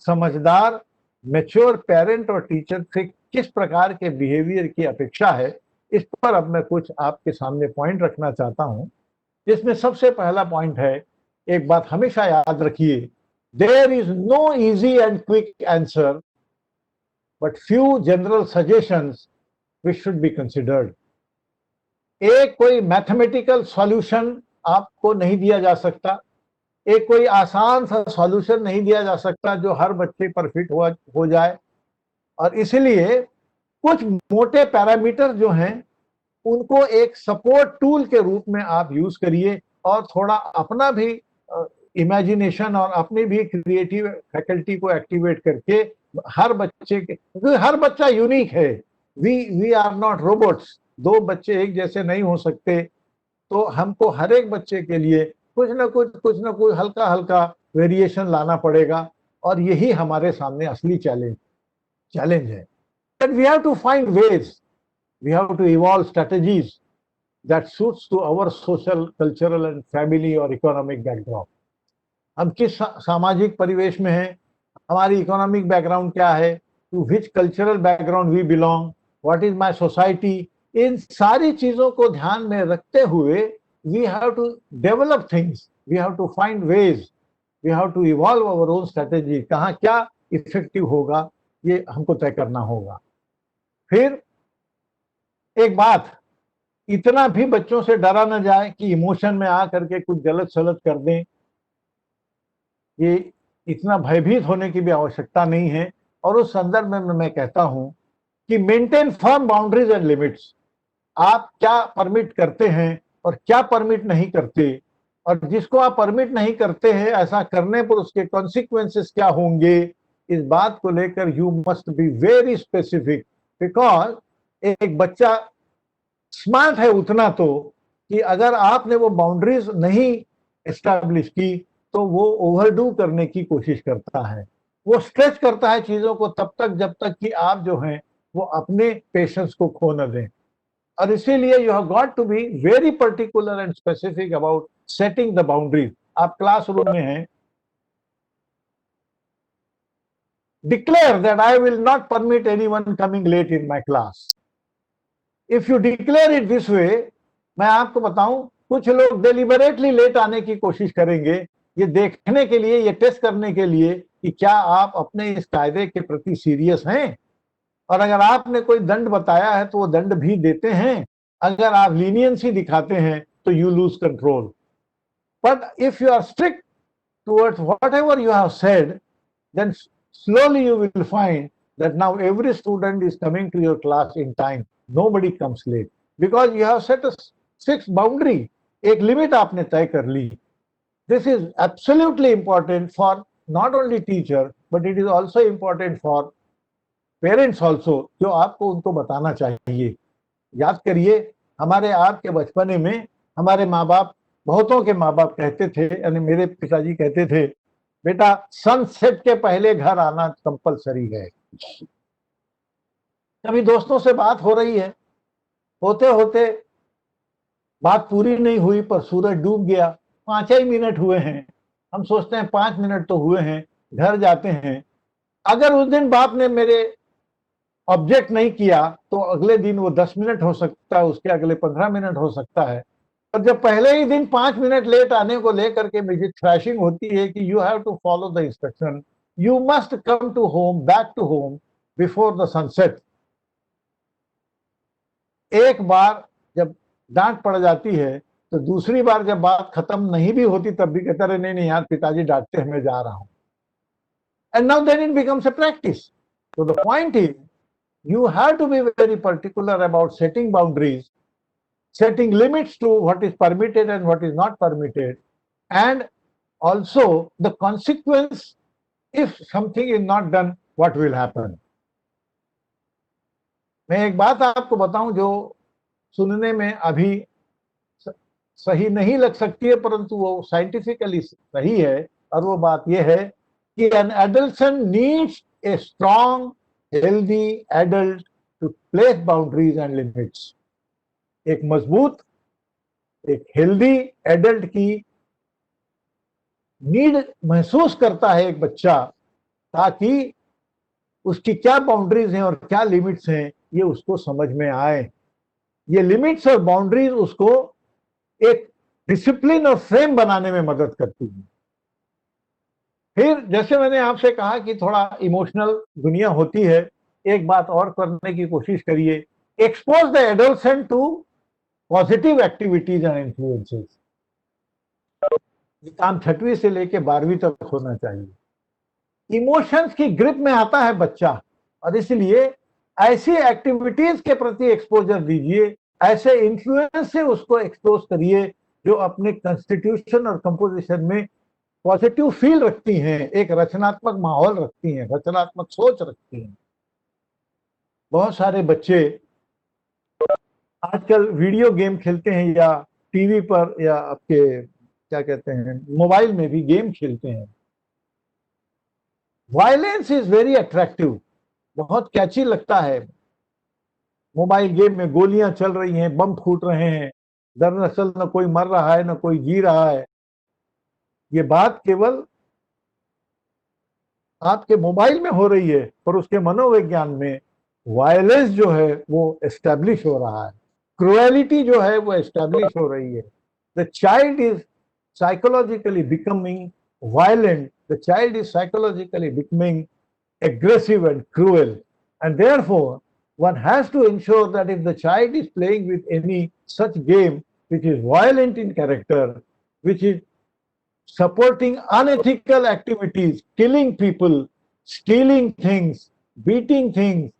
समझदार मैच्योर पेरेंट और टीचर से किस प्रकार के बिहेवियर की अपेक्षा है, इस पर अब मैं कुछ आपके सामने पॉइंट रखना चाहता हूं। जिसमें सबसे पहला पॉइंट है, एक बात हमेशा याद रखिए, there is no easy and quick answer but few general suggestions which should be considered. एक कोई मैथमेटिकल सॉल्यूशन आपको नहीं दिया जा सकता, एक कोई आसान सा सॉल्यूशन नहीं दिया जा सकता जो हर बच्चे पर फिट हो जाए, और इसलिए कुछ मोटे पैरामीटर जो हैं उनको एक सपोर्ट टूल के रूप में आप यूज करिए, और थोड़ा अपना भी इमेजिनेशन और अपनी भी क्रिएटिव फैकल्टी को एक्टिवेट करके हर बच्चे के, क्योंकि हर बच्चा यूनिक है, वी आर नॉट रोबोट्स, दो बच्चे एक जैसे नहीं हो सकते, तो हमको हर एक बच्चे के लिए कुछ ना कुछ हल्का हल्का वेरिएशन लाना पड़ेगा, और यही हमारे सामने असली चैलेंज है. But we have to find ways, we have to evolve strategies that suits to our social, cultural and family or economic background. हम किस सामाजिक परिवेश में हैं, हमारी इकोनॉमिक बैकग्राउंड क्या है, to which cultural background we belong, what is my society, इन सारी चीजों को ध्यान में रखते हुए we have to develop things, we have to find ways, we have to evolve our own strategy. कहाँ क्या इफेक्टिव होगा ये हमको तय करना होगा. फिर एक बात, इतना भी बच्चों से डरा न जाए कि इमोशन में आ करके कुछ गलत सलत कर दें, ये इतना भयभीत होने की भी आवश्यकता नहीं है. और उस संदर्भ में मैं कहता हूं कि maintain firm boundaries and limits. आप क्या परमिट करते हैं और क्या परमिट नहीं करते, और जिसको आप परमिट नहीं करते हैं ऐसा करने पर उसके कॉन्सिक्वेंसेस क्या होंगे, इस बात को लेकर you must be very specific. Because एक बच्चा स्मार्ट है उतना तो कि अगर आपने वो बाउंड्रीज नहीं एस्टैब्लिश की तो वो ओवरडू करने की कोशिश करता है, वो स्ट्रेच करता है चीजों को तब तक जब तक कि आप जो हैं वो अपने पेशेंस को खो न दें. और इसीलिए you have got to be very particular and specific about setting the boundaries. आप क्लासरूम में हैं, declare that I will not permit anyone coming late in my class. If you declare it this way, मैं आपको बताऊं कुछ लोग deliberately late आने की कोशिश करेंगे, ये देखने के लिए, ये टेस्ट करने के लिए कि क्या आप अपने इस कायदे के प्रति सीरियस हैं, और अगर आपने कोई दंड बताया है तो वो दंड भी देते हैं, अगर आप लीनियंसी दिखाते हैं तो you lose control. But if you are strict towards whatever you have said, then slowly you will find that now every student is coming to your class in time, nobody comes late, because you have set a fixed boundary, एक limit आपने तय कर ली. This is absolutely important for not only teacher but it is also important for parents also, जो आपको उनको बताना चाहिए. याद करिए, हमारे आपके बचपने में हमारे माँ बाप, बहुतों के माँ बाप कहते थे, यानी मेरे पिताजी कहते थे, बेटा सनसेट के पहले घर आना कंपलसरी है. कभी दोस्तों से बात हो रही है, होते होते बात पूरी नहीं हुई पर सूरज डूब गया, 5 ही मिनट हुए हैं, हम सोचते हैं 5 मिनट तो हुए हैं, घर जाते हैं. अगर उस दिन बाप ने मेरे ऑब्जेक्ट नहीं किया तो अगले दिन वो 10 मिनट हो सकता है, उसके अगले 15 मिनट हो सकता है. और जब पहले ही दिन 5 मिनट लेट आने को लेकर के मुझे थ्रैशिंग होती है कि you have to follow the instruction, you must come to home, back to home before the sunset. एक बार जब डांट पड़ जाती है तो दूसरी बार जब बात खत्म नहीं भी होती तब भी कहता रहे, नहीं नहीं यार पिताजी डांटते हैं, मैं जा रहा हूं. And now then it becomes a practice. So the point is, you have to be very particular about setting boundaries, setting limits to what is permitted and what is not permitted, and also the consequence if something is not done, what will happen. मैं एक बात आपको बताऊं जो सुनने में अभी सही नहीं लग सकती है, परंतु वो साइंटिफिकली सही है, और वो बात यह है कि an adolescent needs a strong, healthy adult to place boundaries and limits. एक मजबूत, एक हेल्दी एडल्ट की नीड महसूस करता है एक बच्चा, ताकि उसकी क्या बाउंड्रीज हैं और क्या लिमिट्स हैं ये उसको समझ में आए. ये लिमिट्स और बाउंड्रीज उसको एक डिसिप्लिन और फ्रेम बनाने में मदद करती है. फिर जैसे मैंने आपसे कहा कि थोड़ा इमोशनल दुनिया होती है, एक बात और करने की कोशिश करिए, expose the adolescent to positive activities and influences. ये काम 6वीं से लेके 12वीं तक होना चाहिए। इमोशंस की ग्रिप में आता है बच्चा, और इसलिए ऐसी एक्टिविटीज के प्रति एक्सपोजर दीजिए, ऐसे इन्फ्लुएंस से उसको एक्सपोज करिए जो अपने कॉन्स्टिट्यूशन और कंपोजिशन में पॉजिटिव फील रखती हैं, एक रचनात्मक माहौल रखती हैं, रचनात्मक सोच रखती हैं। बहुत सारे बच्चे आजकल वीडियो गेम खेलते हैं, या टीवी पर, या आपके क्या कहते हैं मोबाइल में भी गेम खेलते हैं। वायलेंस इज वेरी अट्रैक्टिव, बहुत कैची लगता है। मोबाइल गेम में गोलियां चल रही हैं, बम फूट रहे हैं, दरअसल न कोई मर रहा है न कोई जी रहा है। ये बात केवल आपके मोबाइल में हो रही है, पर उसके मनोविज्ञान में वायलेंस जो है वो एस्टेब्लिश हो रहा है, क्रुएलिटी जो है वो एस्टेब्लिश हो रही है। The child is psychologically becoming violent, the child is psychologically becoming aggressive and cruel, and therefore one has to ensure that if the child is playing with any such game which is violent in character, which is supporting unethical activities, killing people, stealing things, beating things,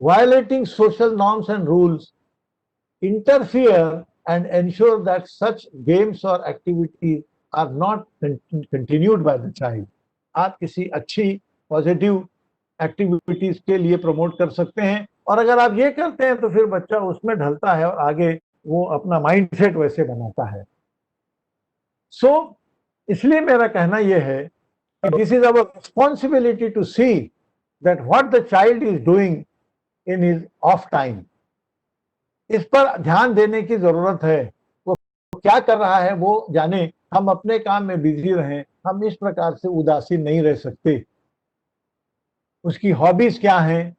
violating social norms and rules, interfere and ensure that such games or activities are not continued by the child. आप किसी अच्छी positive activities के लिए promote कर सकते हैं, और अगर आप ये करते हैं तो फिर बच्चा उसमें ढलता है और आगे वो अपना माइंडसेट वैसे बनाता है। इसलिए मेरा कहना यह है कि this is our responsibility to see that what the child is doing in his off time. इस पर ध्यान देने की जरूरत है, वो क्या कर रहा है वो जाने, हम अपने काम में बिजी रहें। हम इस प्रकार से उदासीन नहीं रह सकते। उसकी हॉबीज क्या हैं,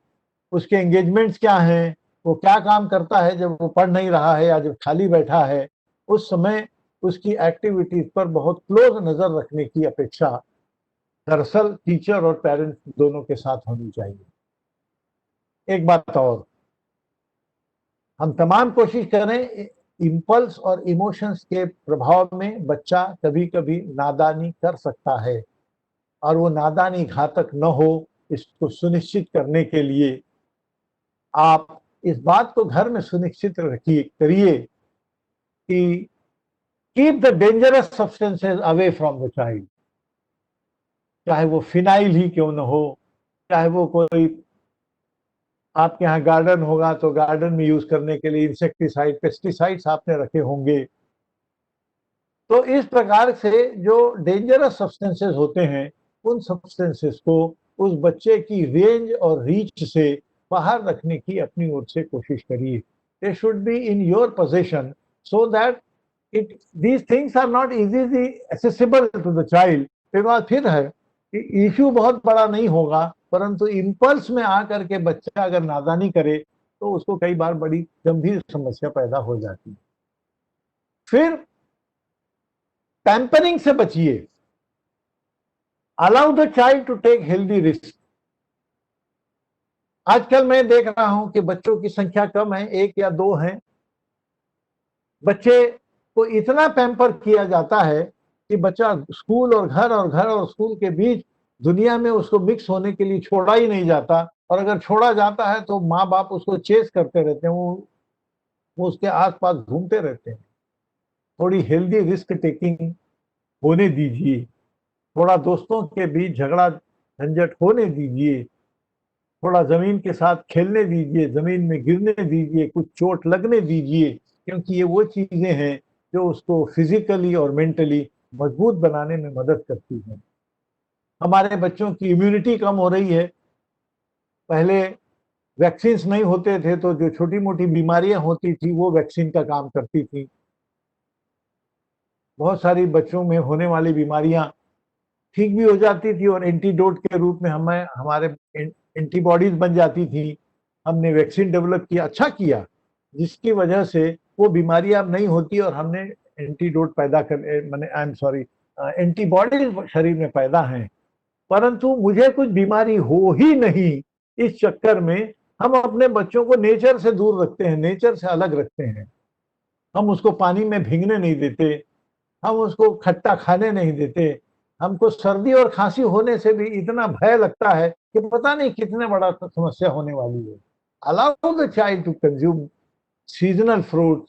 उसके एंगेजमेंट्स क्या हैं, वो क्या काम करता है जब वो पढ़ नहीं रहा है या जब खाली बैठा है, उस समय उसकी एक्टिविटीज पर बहुत क्लोज नजर रखने की अपेक्षा दरअसल टीचर और पेरेंट्स दोनों के साथ होनी चाहिए। एक बात और, हम तमाम कोशिश करें, इम्पल्स और इमोशंस के प्रभाव में बच्चा कभी कभी नादानी कर सकता है, और वो नादानी घातक न हो, इसको सुनिश्चित करने के लिए आप इस बात को घर में सुनिश्चित करिए कि keep the dangerous substances away from the child. चाहे वो फिनाइल ही क्यों न हो, चाहे वो कोई आपके यहाँ गार्डन होगा तो गार्डन में यूज करने के लिए इंसेक्टिसाइड, पेस्टिसाइड्स आपने रखे होंगे। तो इस प्रकार से जो डेंजरस सब्सटेंसेस होते हैं, उन सब्सटेंसेस को उस बच्चे की रेंज और रीच से बाहर रखने की अपनी ओर से कोशिश करिए। They should be in your position so that these things are not easily accessible to the child। फिर है कि इश्यू बहुत बड़ा नहीं होगा, परंतु इम्पल्स में आकर के बच्चा अगर नादानी करे तो उसको कई बार बड़ी गंभीर समस्या पैदा हो जाती है। फिर पैम्परिंग से बचिए, allow the child to take healthy risk. आजकल मैं देख रहा हूं कि बच्चों की संख्या कम है, 1 या 2 हैं। बच्चे को इतना पैम्पर किया जाता है कि बच्चा स्कूल और घर और स्कूल के बीच दुनिया में उसको मिक्स होने के लिए छोड़ा ही नहीं जाता, और अगर छोड़ा जाता है तो माँ बाप उसको चेस करते रहते हैं, वो उसके आसपास घूमते रहते हैं। थोड़ी हेल्दी रिस्क टेकिंग होने दीजिए, थोड़ा दोस्तों के बीच झगड़ा झंझट होने दीजिए, थोड़ा जमीन के साथ खेलने दीजिए, जमीन में गिरने दीजिए, कुछ चोट लगने दीजिए, क्योंकि ये वो चीजें हैं जो उसको फिजिकली और मेंटली मजबूत बनाने में मदद करती हैं। हमारे बच्चों की इम्यूनिटी कम हो रही है। पहले वैक्सीन नहीं होते थे तो जो छोटी मोटी बीमारियां होती थी वो वैक्सीन का काम करती थी। बहुत सारी बच्चों में होने वाली बीमारियां ठीक भी हो जाती थी और एंटीडोट के रूप में हमारे एंटीबॉडीज बन जाती थी। हमने वैक्सीन डेवलप किया, अच्छा किया, जिसकी वजह से वो बीमारियां अब नहीं होती और हमने एंटीडोट पैदा कर मैंने आई एम सॉरी एंटीबॉडीज शरीर में पैदा हैं। परंतु मुझे कुछ बीमारी हो ही नहीं इस चक्कर में हम अपने बच्चों को नेचर से दूर रखते हैं, नेचर से अलग रखते हैं। हम उसको पानी में भीगने नहीं देते, हम उसको खट्टा खाने नहीं देते। हमको सर्दी और खांसी होने से भी इतना भय लगता है कि पता नहीं कितने बड़ा समस्या होने वाली है। Allow the child to consume seasonal fruit,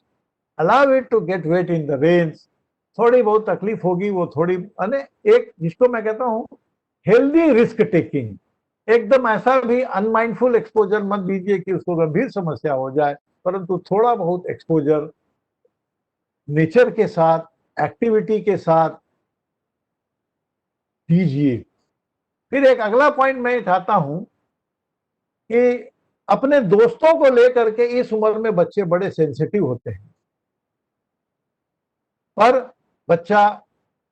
allow it to get wet in the rains. थोड़ी बहुत तकलीफ होगी, वो थोड़ी अने एक जिसको मैं कहता हूँ हेल्दी रिस्क टेकिंग। एकदम ऐसा भी अनमाइंडफुल एक्सपोजर मत दीजिए कि उसको गंभीर समस्या हो जाए, परंतु थोड़ा बहुत एक्सपोजर नेचर के साथ, एक्टिविटी के साथ दीजिए। फिर एक अगला पॉइंट मैं उठाता हूं कि अपने दोस्तों को लेकर के इस उम्र में बच्चे बड़े सेंसिटिव होते हैं, पर बच्चा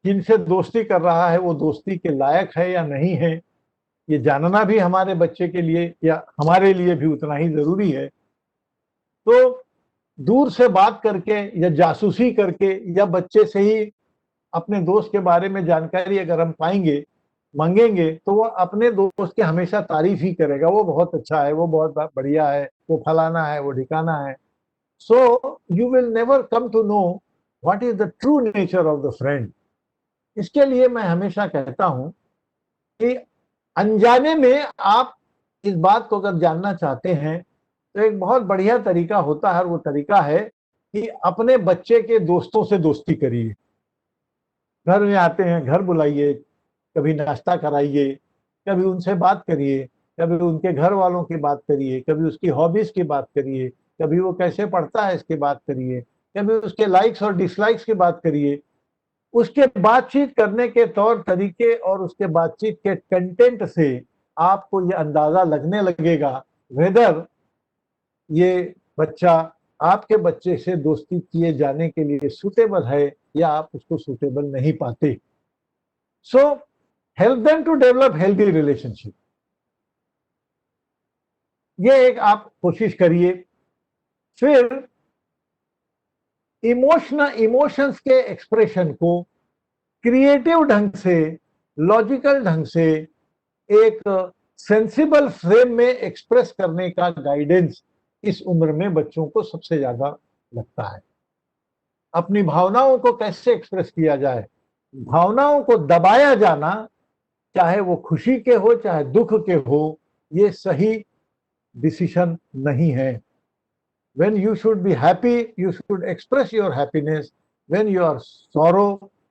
जिनसे दोस्ती कर रहा है वो दोस्ती के लायक है या नहीं है, ये जानना भी हमारे बच्चे के लिए या हमारे लिए भी उतना ही जरूरी है। तो दूर से बात करके या जासूसी करके या बच्चे से ही अपने दोस्त के बारे में जानकारी अगर हम पाएंगे, मांगेंगे, तो वो अपने दोस्त की हमेशा तारीफ ही करेगा, वो बहुत अच्छा है, वो बहुत बढ़िया है, वो फलाना है, वो ढिकाना है। So you will never come to know what is the true nature of the friend. इसके लिए मैं हमेशा कहता हूं कि अनजाने में आप इस बात को अगर जानना चाहते हैं तो एक बहुत बढ़िया तरीका होता है, और वो तरीका है कि अपने बच्चे के दोस्तों से दोस्ती करिए। घर में आते हैं, घर बुलाइए, कभी नाश्ता कराइए, कभी उनसे बात करिए, कभी उनके घर वालों की बात करिए, कभी उसकी हॉबीज की बात करिए, कभी वो कैसे पढ़ता है इसकी बात करिए, कभी उसके लाइक्स और डिसलाइक्स की बात करिए। उसके बातचीत करने के तौर तरीके और उसके बातचीत के कंटेंट से आपको ये अंदाजा लगने लगेगा वेदर ये बच्चा आपके बच्चे से दोस्ती किए जाने के लिए सुटेबल है या आप उसको सुटेबल नहीं पाते। So help them to develop healthy relationship, ये एक आप कोशिश करिए। फिर इमोशंस के एक्सप्रेशन को क्रिएटिव ढंग से, लॉजिकल ढंग से, एक सेंसिबल फ्रेम में एक्सप्रेस करने का गाइडेंस इस उम्र में बच्चों को सबसे ज्यादा लगता है। अपनी भावनाओं को कैसे एक्सप्रेस किया जाए, भावनाओं को दबाया जाना, चाहे वो खुशी के हो चाहे दुख के हो, ये सही डिसीजन नहीं है। when you should be happy you should express your happiness, when you are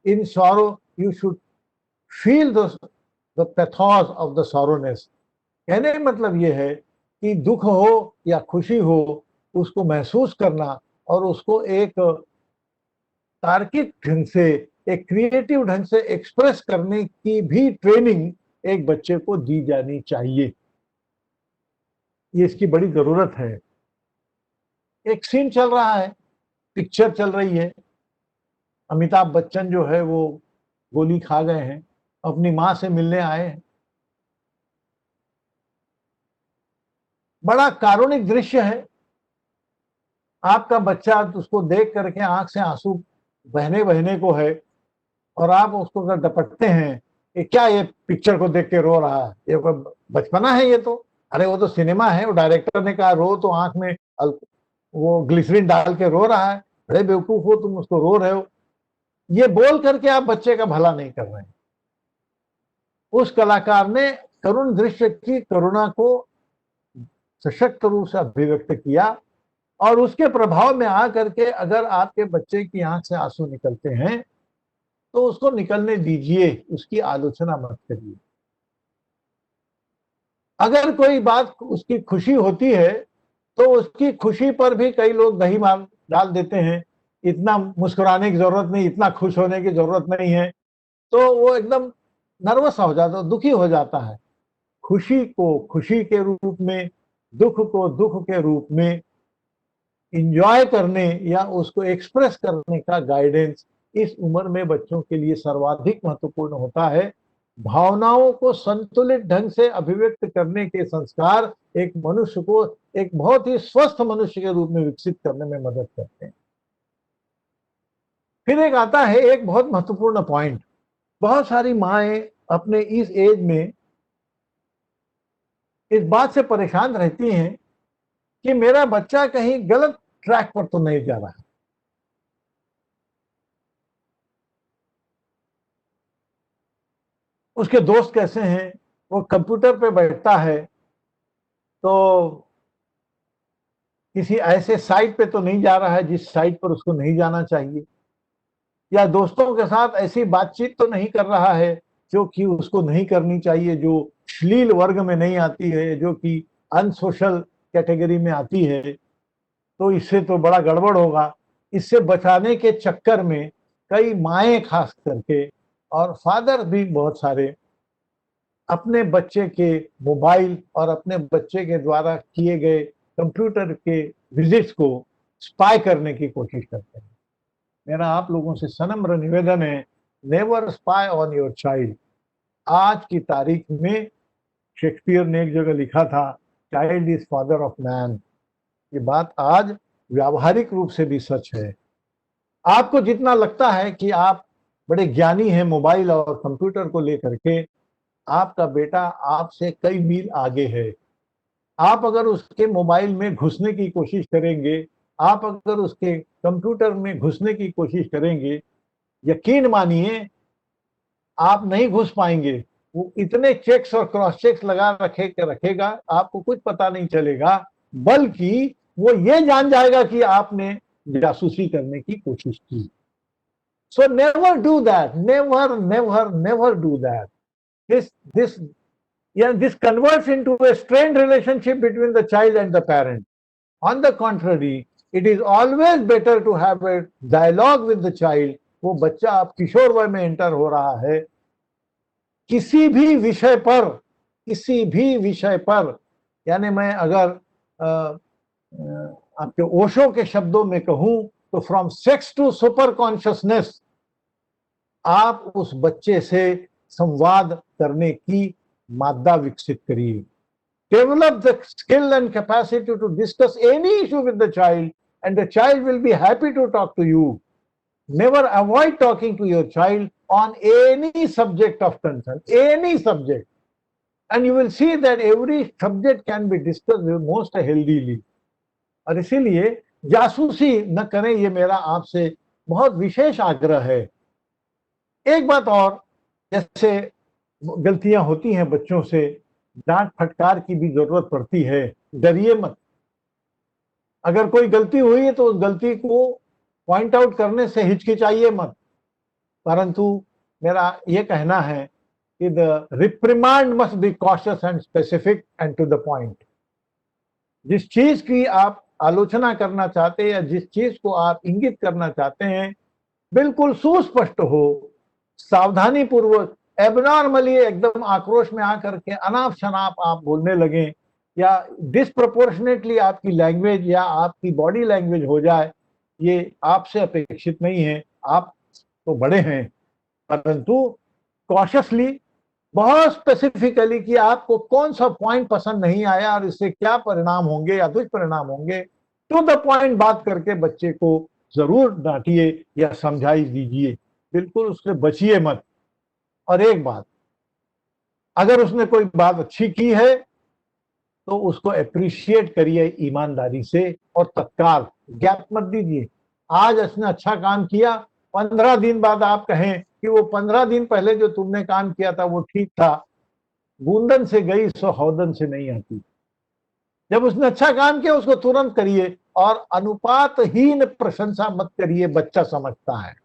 in sorrow you should feel the pathos of the sorrowness। कहने का मतलब ये है कि दुख हो या खुशी हो, उसको महसूस करना और उसको एक तार्किक ढंग से, एक क्रिएटिव ढंग से एक्सप्रेस करने की भी ट्रेनिंग एक बच्चे को दी जानी चाहिए। ये इसकी बड़ी जरूरत है। एक सीन चल रहा है, पिक्चर चल रही है, अमिताभ बच्चन जो है वो गोली खा गए हैं, अपनी मां से मिलने आए हैं। बड़ा कारुणिक दृश्य है। आपका बच्चा उसको देख करके आंख से आंसू बहने बहने को है, और आप उसको अगर डपटते हैं कि क्या ये पिक्चर को देख के रो रहा है, ये बचपना है ये तो, अरे वो तो सिनेमा है, वो डायरेक्टर ने कहा रो तो आंख में वो ग्लिसरीन डाल के रो रहा है, अरे बेवकूफ हो तुम, उसको रो रहे हो। ये बोल करके आप बच्चे का भला नहीं कर रहे हैं। उस कलाकार ने करुण दृश्य की करुणा को सशक्त रूप से अभिव्यक्त किया, और उसके प्रभाव में आकर के अगर आपके बच्चे की आंख से आंसू निकलते हैं तो उसको निकलने दीजिए, उसकी आलोचना मत करिए। अगर कोई बात उसकी खुशी होती है तो उसकी खुशी पर भी कई लोग दही मार डाल देते हैं, इतना मुस्कुराने की जरूरत नहीं, इतना खुश होने की जरूरत नहीं है, तो वो एकदम नर्वस हो जाता है, दुखी हो जाता है। खुशी को खुशी के रूप में, दुख को दुख के रूप में इंजॉय करने या उसको एक्सप्रेस करने का गाइडेंस इस उम्र में बच्चों के लिए सर्वाधिक महत्वपूर्ण होता है। भावनाओं को संतुलित ढंग से अभिव्यक्त करने के संस्कार एक मनुष्य को एक बहुत ही स्वस्थ मनुष्य के रूप में विकसित करने में मदद करते हैं। फिर एक आता है एक बहुत महत्वपूर्ण पॉइंट। बहुत सारी माएं अपने इस एज में इस बात से परेशान रहती हैं कि मेरा बच्चा कहीं गलत ट्रैक पर तो नहीं जा रहा। उसके दोस्त कैसे हैं, वो कंप्यूटर पे बैठता है तो किसी ऐसे साइट पे तो नहीं जा रहा है जिस साइट पर उसको नहीं जाना चाहिए, या दोस्तों के साथ ऐसी बातचीत तो नहीं कर रहा है जो कि उसको नहीं करनी चाहिए, जो श्लील वर्ग में नहीं आती है, जो कि अनसोशल कैटेगरी में आती है। तो इससे तो बड़ा गड़बड़ होगा। इससे बचाने के चक्कर में कई माएँ खास करके और फादर भी बहुत सारे अपने बच्चे के मोबाइल और अपने बच्चे के द्वारा किए गए कंप्यूटर के विजिट्स को स्पाई करने की कोशिश करते हैं। मेरा आप लोगों से सनम्र निवेदन है, never spy on your child. आज की तारीख में शेक्सपियर ने एक जगह लिखा था, child is father of man. ये बात आज व्यावहारिक रूप से भी सच है। आपको जितना लगता है कि आप बड़े ज्ञानी हैं मोबाइल और कंप्यूटर को लेकर के, आपका बेटा आपसे कई मील आगे है। आप अगर उसके मोबाइल में घुसने की कोशिश करेंगे, आप अगर उसके कंप्यूटर में घुसने की कोशिश करेंगे, यकीन मानिए आप नहीं घुस पाएंगे। वो इतने चेक्स और क्रॉस चेक्स लगा रखेगा, आपको कुछ पता नहीं चलेगा, बल्कि वो ये जान जाएगा कि आपने जासूसी करने की कोशिश की। So never do that, never never never do that. this this converts into a strained relationship between the child and the parent. On the contrary, it is always better to have a dialogue with the child. वो बच्चा अब किशोर वय में enter हो रहा है, किसी भी विषय पर, यानी मैं अगर आपके ओशो के शब्दों में कहूं तो from sex to super consciousness, आप उस बच्चे से संवाद करने की मादा विकसित करिए। Develop the skill and capacity to discuss any issue with the child, and the child will be happy to talk to you. Never avoid talking to your child on any subject of concern, any subject, and you will see that every subject can be discussed most healthily. और इसीलिए जासूसी न करें, ये मेरा आपसे बहुत विशेष आग्रह है। एक बात और, जैसे गलतियां होती हैं बच्चों से, डांट फटकार की भी जरूरत पड़ती है, डरिए मत। अगर कोई गलती हुई है तो उस गलती को पॉइंट आउट करने से हिचकिचाइए मत, परंतु मेरा यह कहना है कि the reprimand must be cautious and specific and to the point. जिस चीज की आप आलोचना करना चाहते हैं या जिस चीज को आप इंगित करना चाहते हैं, बिल्कुल सुस्पष्ट हो, सावधानी पूर्वक, एबनॉर्मली एकदम आक्रोश में आकर के अनाप शनाप आप बोलने लगे, या डिसप्रोपोर्शनेटली आपकी लैंग्वेज या आपकी बॉडी लैंग्वेज हो जाए, ये आपसे अपेक्षित नहीं है। आप तो बड़े हैं, परंतु कॉशियसली, बहुत स्पेसिफिकली कि आपको कौन सा पॉइंट पसंद नहीं आया और इससे क्या परिणाम होंगे या दुष्परिणाम होंगे, टू द पॉइंट बात करके बच्चे को जरूर डांटिए या समझाई दीजिए, बिल्कुल उससे बचिए मत। और एक बात, अगर उसने कोई बात अच्छी की है तो उसको अप्रिशिएट करिए ईमानदारी से, और तत्काल गैप मत दीजिए। आज उसने अच्छा काम किया, 15 दिन बाद आप कहें कि वो 15 दिन पहले जो तुमने काम किया था वो ठीक था। बूंदन से गई सो हौदन से नहीं आती। जब उसने अच्छा काम किया उसको तुरंत करिए, और अनुपातहीन प्रशंसा मत करिए, बच्चा समझता है।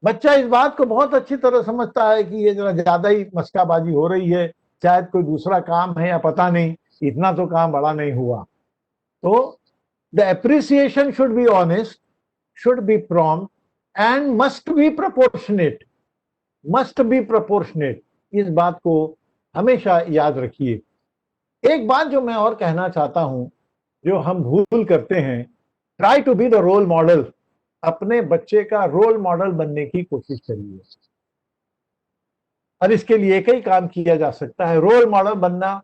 बच्चा इस बात को बहुत अच्छी तरह समझता है कि ये जरा ज्यादा ही मस्काबाजी हो रही है, शायद कोई दूसरा काम है या पता नहीं, इतना तो काम बड़ा नहीं हुआ। तो the appreciation should be honest, should be prompt and must be proportionate, must be proportionate. इस बात को हमेशा याद रखिए। एक बात जो मैं और कहना चाहता हूं, जो हम भूल करते हैं, try to be the role model. अपने बच्चे का रोल मॉडल बनने की कोशिश करिए, और इसके लिए एक ही काम किया जा सकता है। रोल मॉडल बनना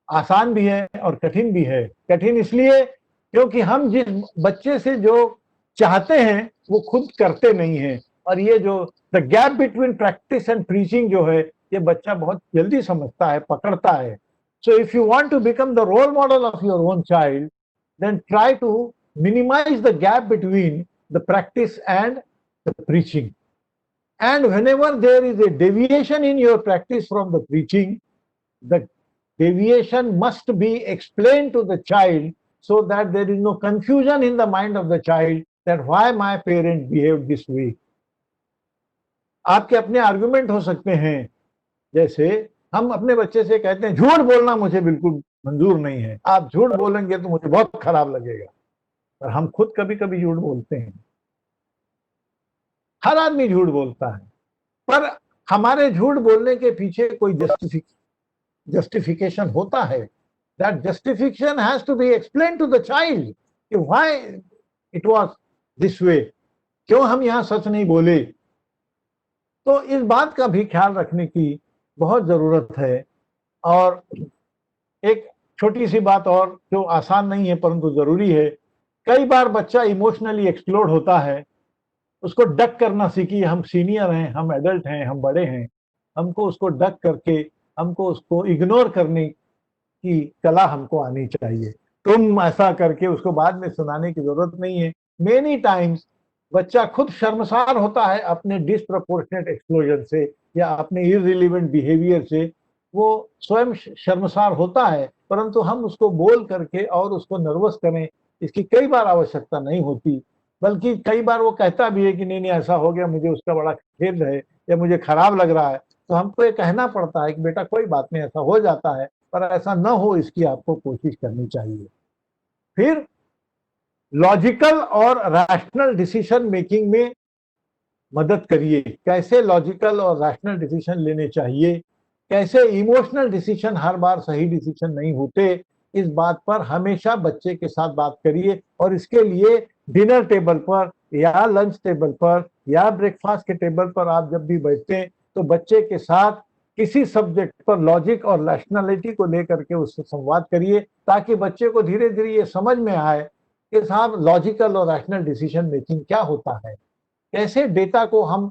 आसान भी है और कठिन भी है। कठिन इसलिए क्योंकि हम जिस बच्चे से जो चाहते हैं वो खुद करते नहीं हैं, और ये जो the gap between practice and preaching जो है, ये बच्चा बहुत जल्दी समझता है, पकड़ता है। So if you want to become the role model of your own child, then try to minimize the gap between the practice and the preaching. And whenever there is a deviation in your practice from the preaching, the deviation must be explained to the child so that there is no confusion in the mind of the child that why my parent behaved this way. आपके अपने argument हो सकते हैं, जैसे हम अपने बच्चे से कहते हैं झूठ बोलना मुझे बिल्कुल मंजूर नहीं है, आप झूठ बोलेंगे तो मुझे बहुत खराब लगेगा, पर हम खुद कभी कभी झूठ बोलते हैं, हर आदमी झूठ बोलता है, पर हमारे झूठ बोलने के पीछे कोई जस्टिफिकेशन होता है. That justification has to be explain to the child कि why it was this way, क्यों हम यहाँ सच नहीं बोले. तो इस बात का भी ख्याल रखने की बहुत जरूरत है. और एक छोटी सी बात और जो आसान नहीं है परंतु जरूरी है, कई बार बच्चा इमोशनली एक्सप्लोड होता है, उसको डक करना सीखिए. हम सीनियर हैं, हम एडल्ट हैं, हम बड़े हैं, हमको उसको डक करके, हमको उसको इग्नोर करने की कला हमको आनी चाहिए. तुम ऐसा करके उसको बाद में सुनाने की जरूरत नहीं है. मेनी टाइम्स बच्चा खुद शर्मसार होता है अपने डिसप्रोपोर्शनेट एक्सप्लोजन से या अपने इररिलेवेंट बिहेवियर से, वो स्वयं शर्मसार होता है, परंतु हम उसको बोल करके और उसको नर्वस करें इसकी कई बार आवश्यकता नहीं होती. बल्कि कई बार वो कहता भी है कि नहीं नहीं ऐसा हो गया, मुझे उसका बड़ा खेद है या मुझे खराब लग रहा है, तो हमको ये कहना पड़ता है कि बेटा कोई बात नहीं, ऐसा हो जाता है, पर ऐसा न हो इसकी आपको कोशिश करनी चाहिए. फिर लॉजिकल और रैशनल डिसीजन मेकिंग में मदद करिए. कैसे लॉजिकल और रैशनल डिसीजन लेने चाहिए, कैसे इमोशनल डिसीजन हर बार सही डिसीजन नहीं होते, इस बात पर हमेशा बच्चे के साथ बात करिए. और इसके लिए डिनर टेबल पर या लंच टेबल पर या ब्रेकफास्ट के टेबल पर आप जब भी बैठते हैं तो बच्चे के साथ किसी सब्जेक्ट पर लॉजिक और रैशनैलिटी को लेकर के उससे संवाद करिए, ताकि बच्चे को धीरे धीरे ये समझ में आए कि साहब लॉजिकल और रैशनल डिसीजन मेकिंग क्या होता है, कैसे डेटा को हम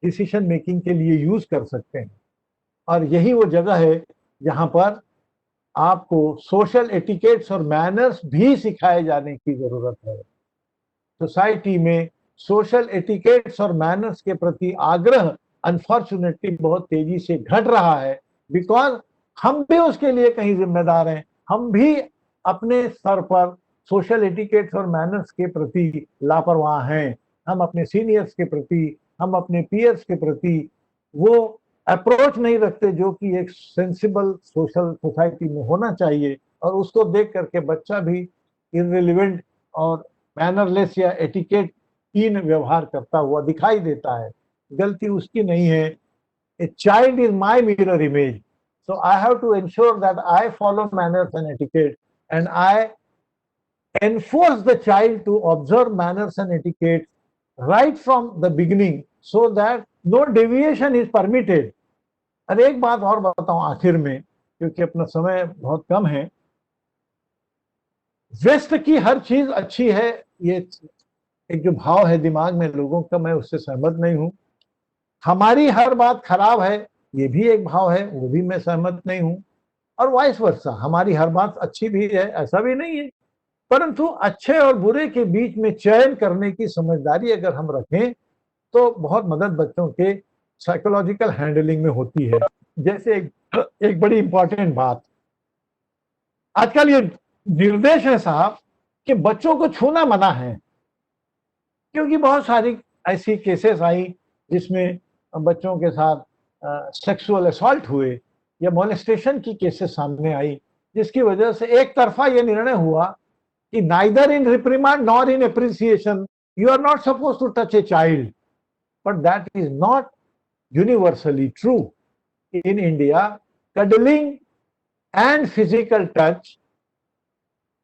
डिसीजन मेकिंग के लिए यूज कर सकते हैं. और यही वो जगह है जहां पर आपको सोशल एटिकेट्स और मैनर्स भी सिखाए जाने की जरूरत है. सोसाइटी में सोशल एटिकेट्स और मैनर्स के प्रति आग्रह अनफॉर्चुनेटली बहुत तेजी से घट रहा है, बिकॉज हम भी उसके लिए कहीं जिम्मेदार हैं. हम भी अपने स्तर पर सोशल एटिकेट्स और मैनर्स के प्रति लापरवाह हैं. हम अपने सीनियर्स के प्रति, हम अपने पीयर्स के प्रति वो अप्रोच नहीं रखते जो कि एक सेंसिबल सोशल सोसाइटी में होना चाहिए. और उसको देख करके बच्चा भी इररिलेवेंट और मैनरलेस या एटिकेटहीन व्यवहार करता हुआ दिखाई देता है. गलती उसकी नहीं है. A child is my mirror image, so I have to ensure that I follow manners and etiquette and I enforce the child to observe manners and etiquette right from the beginning so that no deviation is permitted. और एक बात और बताऊं आखिर में, क्योंकि अपना समय बहुत कम है. वेस्ट की हर चीज अच्छी है, ये एक जो भाव है दिमाग में लोगों का, मैं उससे सहमत नहीं हूं. हमारी हर बात खराब है, ये भी एक भाव है, वो भी मैं सहमत नहीं हूं. और वाइस वर्सा, हमारी हर बात अच्छी भी है, ऐसा भी नहीं है, परंतु अच्छे और बुरे के बीच में चयन करने की समझदारी अगर हम रखें तो बहुत मदद बच्चों के साइकोलॉजिकल हैंडलिंग में होती है. जैसे एक बड़ी इंपॉर्टेंट बात, आजकल ये निर्देश है साहब कि बच्चों को छूना मना है, क्योंकि बहुत सारी ऐसी केसेस आई जिसमें बच्चों के साथ सेक्सुअल असॉल्ट हुए या मोलेस्टेशन की केसेस सामने आई, जिसकी वजह से एक तरफा ये निर्णय हुआ कि neither in reprimand nor in appreciation you are not supposed to touch a child. But that is not universally true. In India, cuddling and physical touch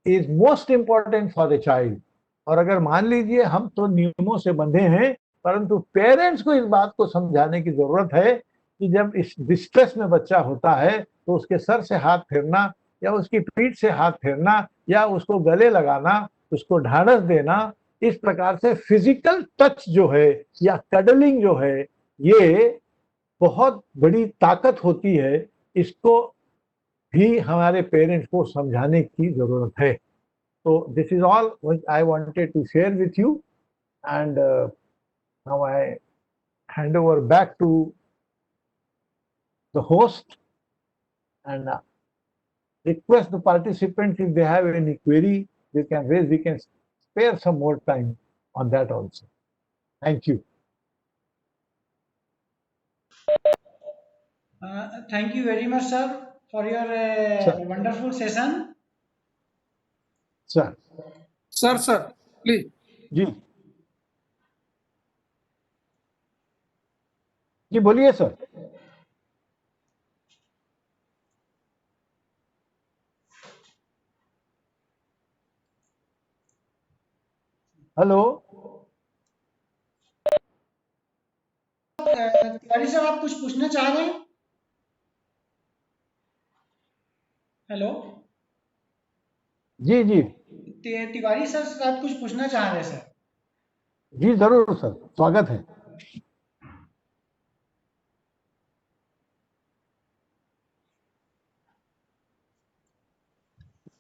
is most important for a child. और अगर मान लीजिए हम तो नियमों से बंधे हैं, परंतु पेरेंट्स को इस बात को समझाने की जरूरत है कि जब इस डिस्ट्रेस में बच्चा होता है तो उसके सर से हाथ फेरना या उसकी पीठ से हाथ फेरना या उसको गले लगाना, उसको ढाढ़स देना, इस प्रकार से फिजिकल टच जो है या कडलिंग जो है, ये बहुत बड़ी ताकत होती है. इसको भी हमारे पेरेंट्स को समझाने की जरूरत है. So this is all which I wanted to share with you, and now I hand over back to the host and request the participants, if they have any query they can raise. We can spare some more time on that also. Thank you. Thank you very much, sir, for your Sir. wonderful session. Sir. Sir, please. जी जी बोलिए sir. Hello. Tiwari sir, आप कुछ पूछना चाह रहे हैं? Hello. जी जी Tiwari sir, आप कुछ पूछना चाह रहे हैं सर? जी जरूर सर, स्वागत है.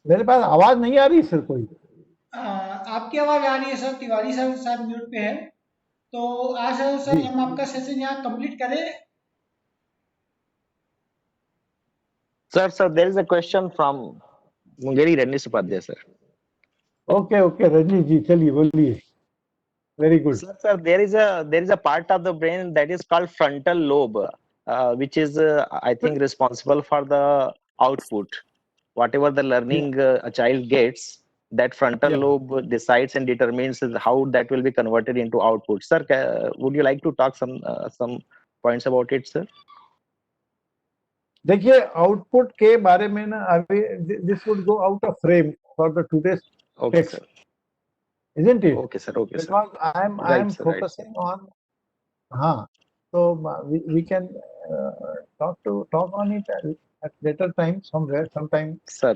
मेरे पास आवाज नहीं आ रही सर कोई. आपकी आवाज आ रही है सर. तिवारी सर शायद म्यूट पे है. तो आज सर जी हम आपका सेशन यहाँ कंप्लीट करें. Sir, there is a question from Mungeri Renish Upadhyay, sir. Okay okay Rajni ji, चलिए बोलिए. Very good. Sir, there is a part of the brain that is called frontal lobe, which is I think responsible for the output. Whatever the learning a child gets, that frontal Yeah. lobe decides and determines how that will be converted into output. Sir, would you like to talk some points about it, sir? देखिए output के बारे में ना, अभी this would go out of frame for the today's Okay, text, sir. isn't it? Okay, sir. Okay, sir. Because I am Right, sir. Right. focusing on, हाँ, so we can talk on it at later time somewhere, sometime. Sir.